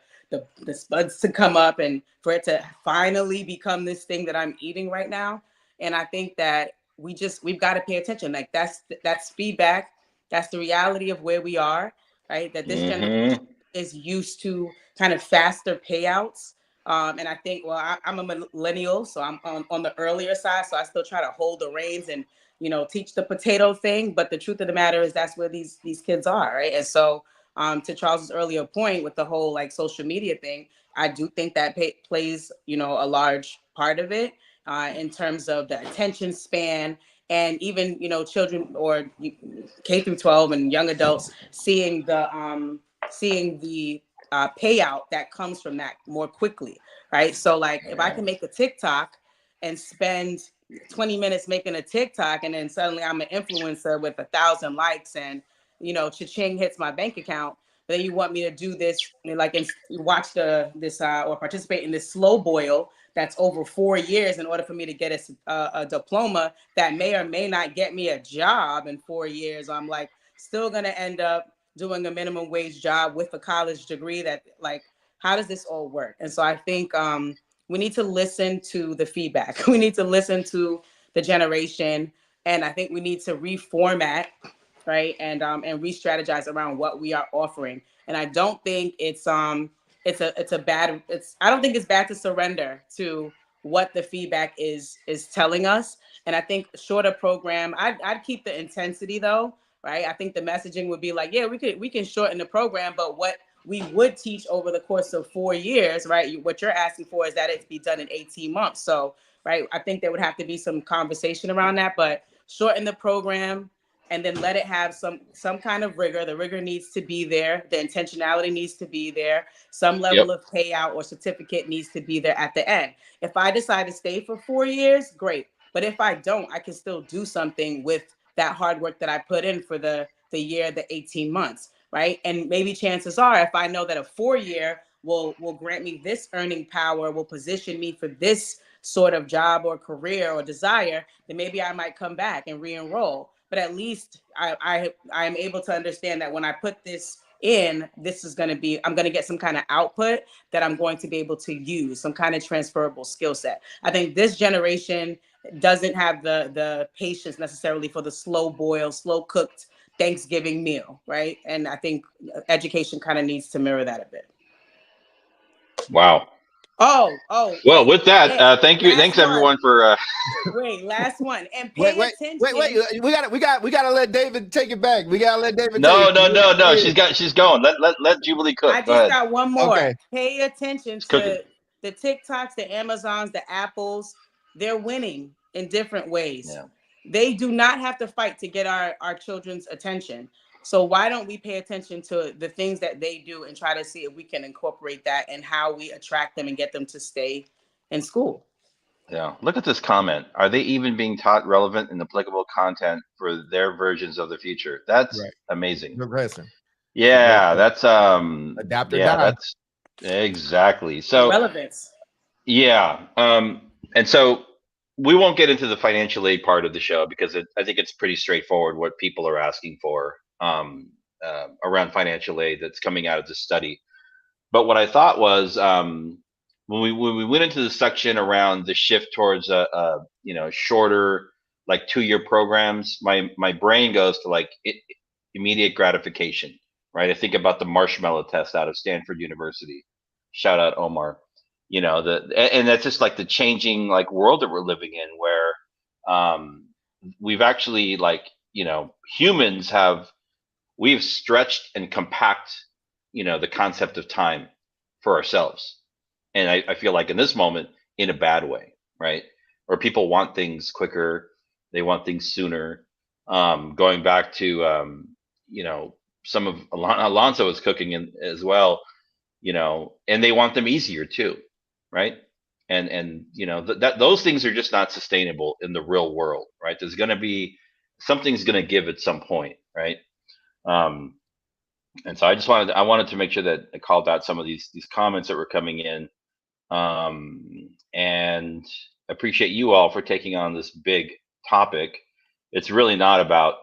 spuds to come up and for it to finally become this thing that I'm eating right now. And I think that we've got to pay attention. Like that's feedback. That's the reality of where we are, right? That this generation is used to kind of faster payouts. And I think, well, I'm a millennial, so I'm on the earlier side. So I still try to hold the reins and, you know, teach the potato thing. But the truth of the matter is that's where these kids are, right? And so to Charles's earlier point with the whole like social media thing, I do think that plays, you know, a large part of it in terms of the attention span, and even, you know, children or K through 12 and young adults seeing the payout that comes from that more quickly, right? So like if I can make a TikTok and spend 20 minutes making a TikTok, and then suddenly I'm an influencer with 1,000 likes and, you know, cha-ching hits my bank account. But then you want me to do this, like, and watch or participate in this slow boil that's over 4 years in order for me to get a diploma that may or may not get me a job in 4 years. I'm like still going to end up doing a minimum wage job with a college degree. That, like, how does this all work? And so I think we need to listen to the feedback. We need to listen to the generation. And I think we need to reformat, right? And re-strategize around what we are offering. And I don't think I don't think it's bad to surrender to what the feedback is telling us. And I think shorter program, I'd keep the intensity though, right? I think the messaging would be like, yeah, we can shorten the program, but what we would teach over the course of 4 years, right? What you're asking for is that it be done in 18 months. So, right, I think there would have to be some conversation around that, but shorten the program and then let it have some kind of rigor. The rigor needs to be there. The intentionality needs to be there. Some level of payout or certificate needs to be there at the end. If I decide to stay for 4 years, great. But if I don't, I can still do something with that hard work that I put in for the year, the 18 months. Right. And maybe chances are, if I know that a 4-year will grant me this earning power, will position me for this sort of job or career or desire, then maybe I might come back and re-enroll. But at least I am able to understand that when I put this in, I'm going to get some kind of output that I'm going to be able to use, some kind of transferable skill set. I think this generation doesn't have the patience necessarily for the slow boil, slow cooked Thanksgiving meal, right? And I think education kind of needs to mirror that a bit. Wow. Oh. Well, with that, thank you. Thanks everyone for. Wait, last one. And pay attention. Wait. We gotta let David take it back. We gotta let David. No. She's going. Let Jubilee cook. I just got one more. Okay. Pay attention to the TikToks, the Amazons, the Apples. They're winning in different ways. Yeah. They do not have to fight to get our children's attention. So why don't we pay attention to the things that they do and try to see if we can incorporate that and how we attract them and get them to stay in school? Yeah. Look at this comment. Are they even being taught relevant and applicable content for their versions of the future? That's amazing. Progression. Yeah, that's adapt or die. That's exactly. So relevance. Yeah. And so we won't get into the financial aid part of the show because I think it's pretty straightforward what people are asking for around financial aid that's coming out of the study. But what I thought was when we went into the section around the shift towards shorter, like 2-year programs, my brain goes to like immediate gratification, right? I think about the marshmallow test out of Stanford University. Shout out Omar. And that's just like the changing like world that we're living in, where we've actually humans we've stretched and compact the concept of time for ourselves. And I feel like in this moment, in a bad way, right? Where people want things quicker, they want things sooner. Going back to some of Alonso is cooking in as well, and they want them easier too, right? And those things are just not sustainable in the real world, right? There's going to be something's going to give at some point, right? And so I wanted to make sure that I called out some of these comments that were coming in, and appreciate you all for taking on this big topic. It's really not about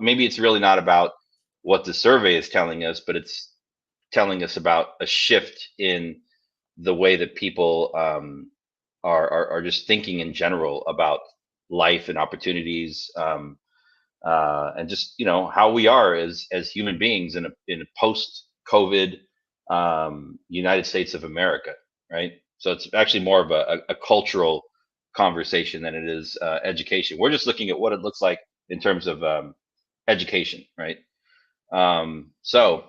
what the survey is telling us, but it's telling us about a shift in the way that people are just thinking in general about life and opportunities, and just how we are as human beings in a post-COVID United States of America, right? So it's actually more of a cultural conversation than it is education. We're just looking at what it looks like in terms of education, right? So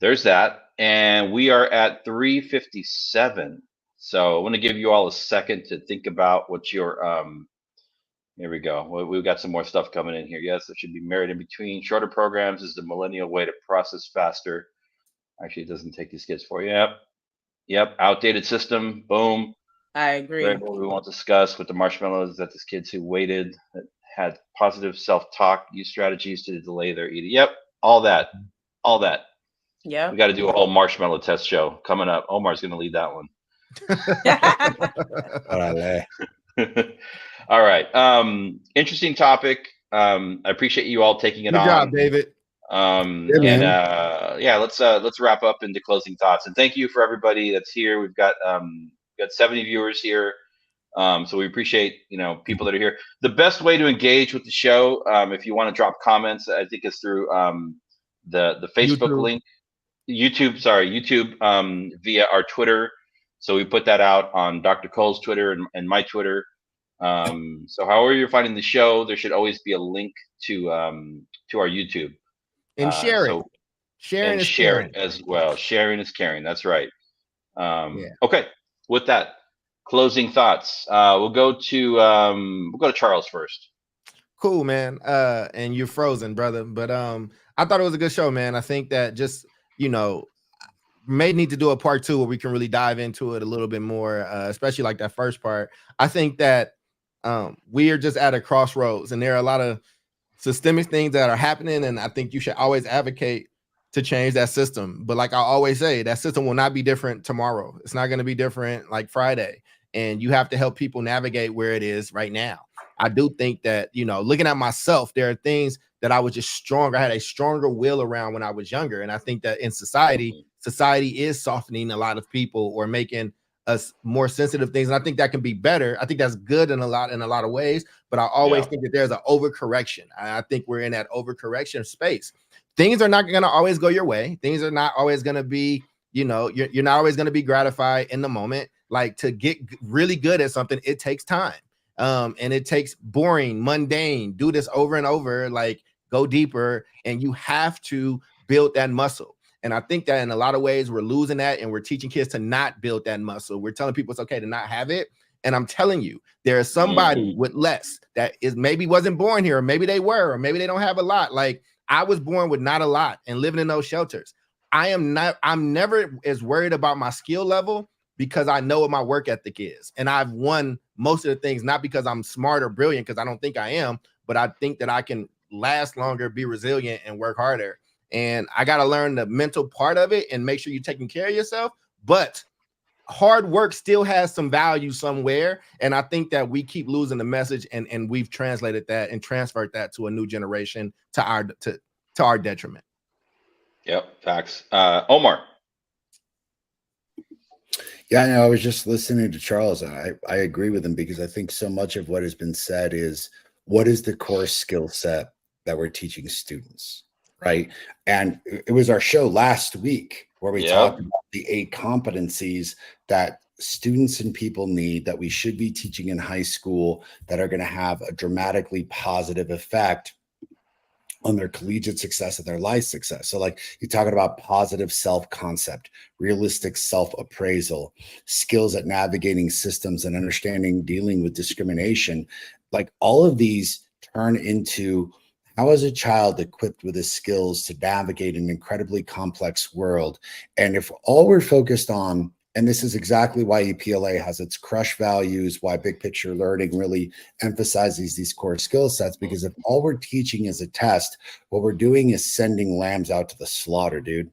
there's that, and we are at 3:57. So I want to give you all a second to think about what your here we go. We've got some more stuff coming in here. Yes, there should be merit in between. Shorter programs is the millennial way to process faster. Actually, it doesn't take these kids for you. Yep. Outdated system. Boom. I agree. What we won't discuss with the marshmallows that these kids who waited that had positive self-talk use strategies to delay their eating. Yep. All that. Yeah. We got to do a whole marshmallow test show coming up. Omar's going to lead that one. All right. Interesting topic. I appreciate you all taking it on. Good job, David. Let's wrap up into closing thoughts. And thank you for everybody that's here. We've got 70 viewers here. So we appreciate people that are here. The best way to engage with the show, if you want to drop comments, I think is through the Facebook link. YouTube via our Twitter. So we put that out on Dr. Cole's Twitter and my Twitter. So however you're finding the show, there should always be a link to our YouTube. And share it. Share it as well. Sharing is caring. That's right. Okay. With that, closing thoughts. We'll go to Charles first. Cool, man. And you're frozen, brother. But I thought it was a good show, man. I think that just may need to do a part 2 where we can really dive into it a little bit more, especially like that first part. I think that we are just at a crossroads, and there are a lot of systemic things that are happening, and I think you should always advocate to change that system. But like I always say, that system will not be different tomorrow. It's not going to be different like Friday, and you have to help people navigate where it is right now. I do think that, looking at myself, there are things that I was just stronger. I had a stronger will around when I was younger. And I think that in society is softening a lot of people or making us more sensitive things. And I think that can be better. I think that's good in a lot of ways, but I always think that there's an overcorrection. I think we're in that overcorrection space. Things are not going to always go your way. Things are not always going to be, you're not always going to be gratified in the moment. Like, to get really good at something, it takes time. And it takes boring, mundane, do this over and over, like go deeper, and you have to build that muscle. And I think that in a lot of ways we're losing that, and we're teaching kids to not build that muscle. We're telling people it's okay to not have it. And I'm telling you, there is somebody with less that is maybe wasn't born here, or maybe they were, or maybe they don't have a lot. Like, I was born with not a lot and living in those shelters. I'm never as worried about my skill level because I know what my work ethic is. And I've won most of the things, not because I'm smart or brilliant, because I don't think I am, but I think that I can last longer, be resilient, and work harder. And I got to learn the mental part of it and make sure you're taking care of yourself. But hard work still has some value somewhere. And I think that we keep losing the message, and we've translated that and transferred that to a new generation to our detriment. Yep, facts. Omar. Yeah, no, I was just listening to Charles, and I agree with him, because I think so much of what has been said is, what is the core skill set that we're teaching students, right? And it was our show last week where we talked about the 8 competencies that students and people need, that we should be teaching in high school, that are going to have a dramatically positive effect on their collegiate success and their life success. So like you're talking about positive self-concept, realistic self-appraisal, skills at navigating systems and understanding dealing with discrimination. Like all of these turn into, how is a child equipped with the skills to navigate an incredibly complex world? And if all we're focused on, and this is exactly why EPLA has its crush values, why Big Picture Learning really emphasizes these core skill sets, because if all we're teaching is a test, what we're doing is sending lambs out to the slaughter, dude.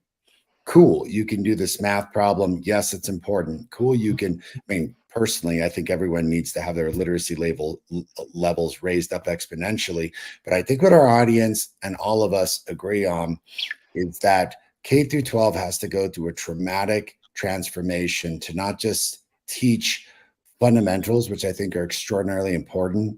Cool, you can do this math problem. Yes, it's important. Cool, you can, I mean, personally, I think everyone needs to have their literacy levels raised up exponentially. But I think what our audience and all of us agree on is that K through 12 has to go through a traumatic transformation to not just teach fundamentals, which I think are extraordinarily important,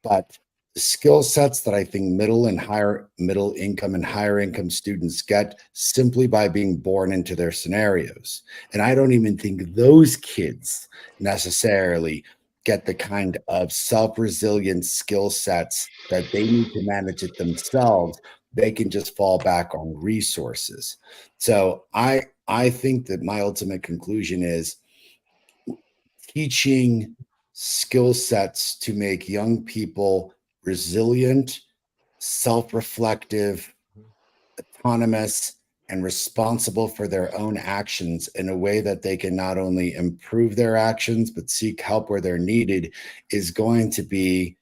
but skill sets that I think middle income and higher income students get simply by being born into their scenarios. And I don't even think those kids necessarily get the kind of self-resilient skill sets that they need to manage it themselves. They can just fall back on resources. So I think that my ultimate conclusion is teaching skill sets to make young people resilient, self-reflective, autonomous, and responsible for their own actions in a way that they can not only improve their actions, but seek help where they're needed, is going to be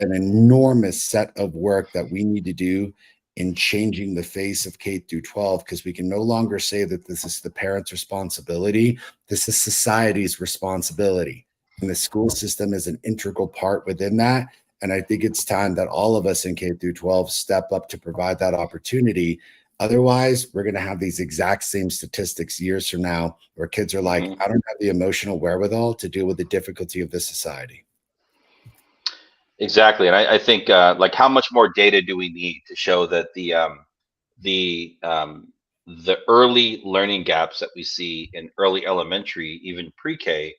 an enormous set of work that we need to do in changing the face of K through 12, because we can no longer say that this is the parents' responsibility. This is society's responsibility. And the school system is an integral part within that. And I think it's time that all of us in K through 12 step up to provide that opportunity. Otherwise, we're going to have these exact same statistics years from now where kids are like, I don't have the emotional wherewithal to deal with the difficulty of this society. Exactly. And I think like how much more data do we need to show that the early learning gaps that we see in early elementary, even pre-K,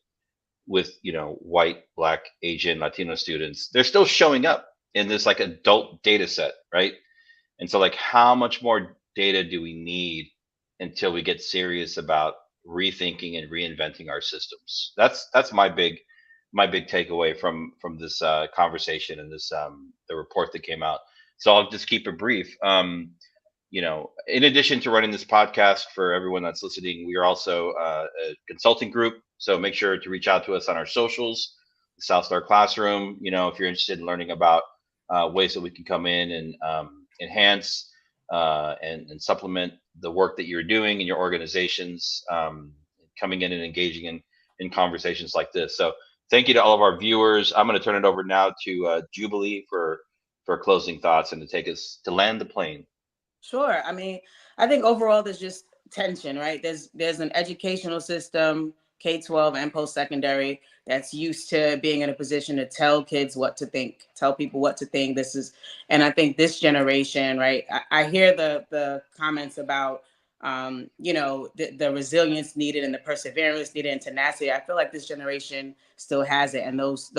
with, you know, white, Black, Asian, Latino students, they're still showing up in this like adult data set, right? And so like how much more data do we need until we get serious about rethinking and reinventing our systems? That's my big takeaway from this conversation and this the report that came out. So I'll just keep it brief. You know, in addition to running this podcast for everyone that's listening, we are also a consulting group. So make sure to reach out to us on our socials, the South Star Classroom. You know, if you're interested in learning about ways that we can come in and enhance and supplement the work that you're doing in your organizations, coming in and engaging in conversations like this. So thank you to all of our viewers. I'm going to turn it over now to Jubilee for closing thoughts and to take us to land the plane. Sure. I mean, I think overall there's just tension, right? There's an educational system, K-12 and post-secondary, that's used to being in a position to tell kids what to think, tell people what to think. And I think this generation, right? I hear the comments about, you know, the resilience needed and the perseverance needed and tenacity. I feel like this generation still has it, and those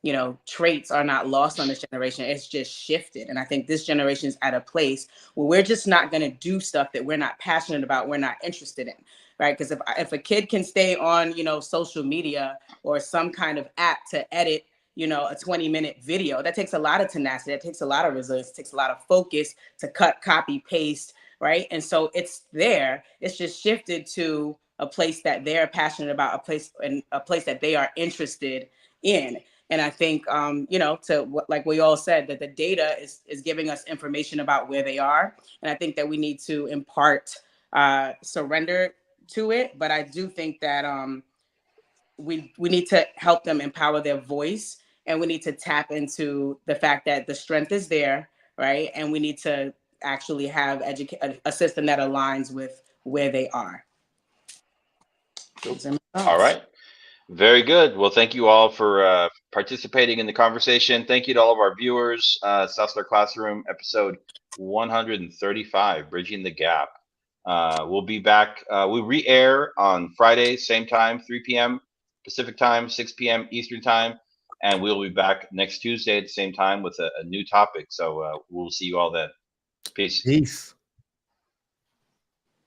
you know, traits are not lost on this generation. It's just shifted. And I think this generation is at a place where we're just not going to do stuff that we're not passionate about, we're not interested in, right? Because if a kid can stay on, you know, social media or some kind of app to edit, a 20-minute video. That takes a lot of tenacity. That takes a lot of resilience. It takes a lot of focus to cut, copy, paste, right? And so it's there. It's just shifted to a place that they're passionate about, a place that they are interested in. And I think, like we all said, that the data is giving us information about where they are. And I think that we need to impart surrender to it. But I do think that we need to help them empower their voice, and we need to tap into the fact that the strength is there, right? And we need to actually have a system that aligns with where they are. All right. Very good. Well, thank you all for participating in the conversation. Thank you to all of our viewers. South Star Classroom, episode 135, Bridging the Gap. We'll be back. We re-air on Friday, same time, 3 p.m. Pacific time, 6 p.m. Eastern time. And we'll be back next Tuesday at the same time with a new topic. So we'll see you all then. Peace. Peace.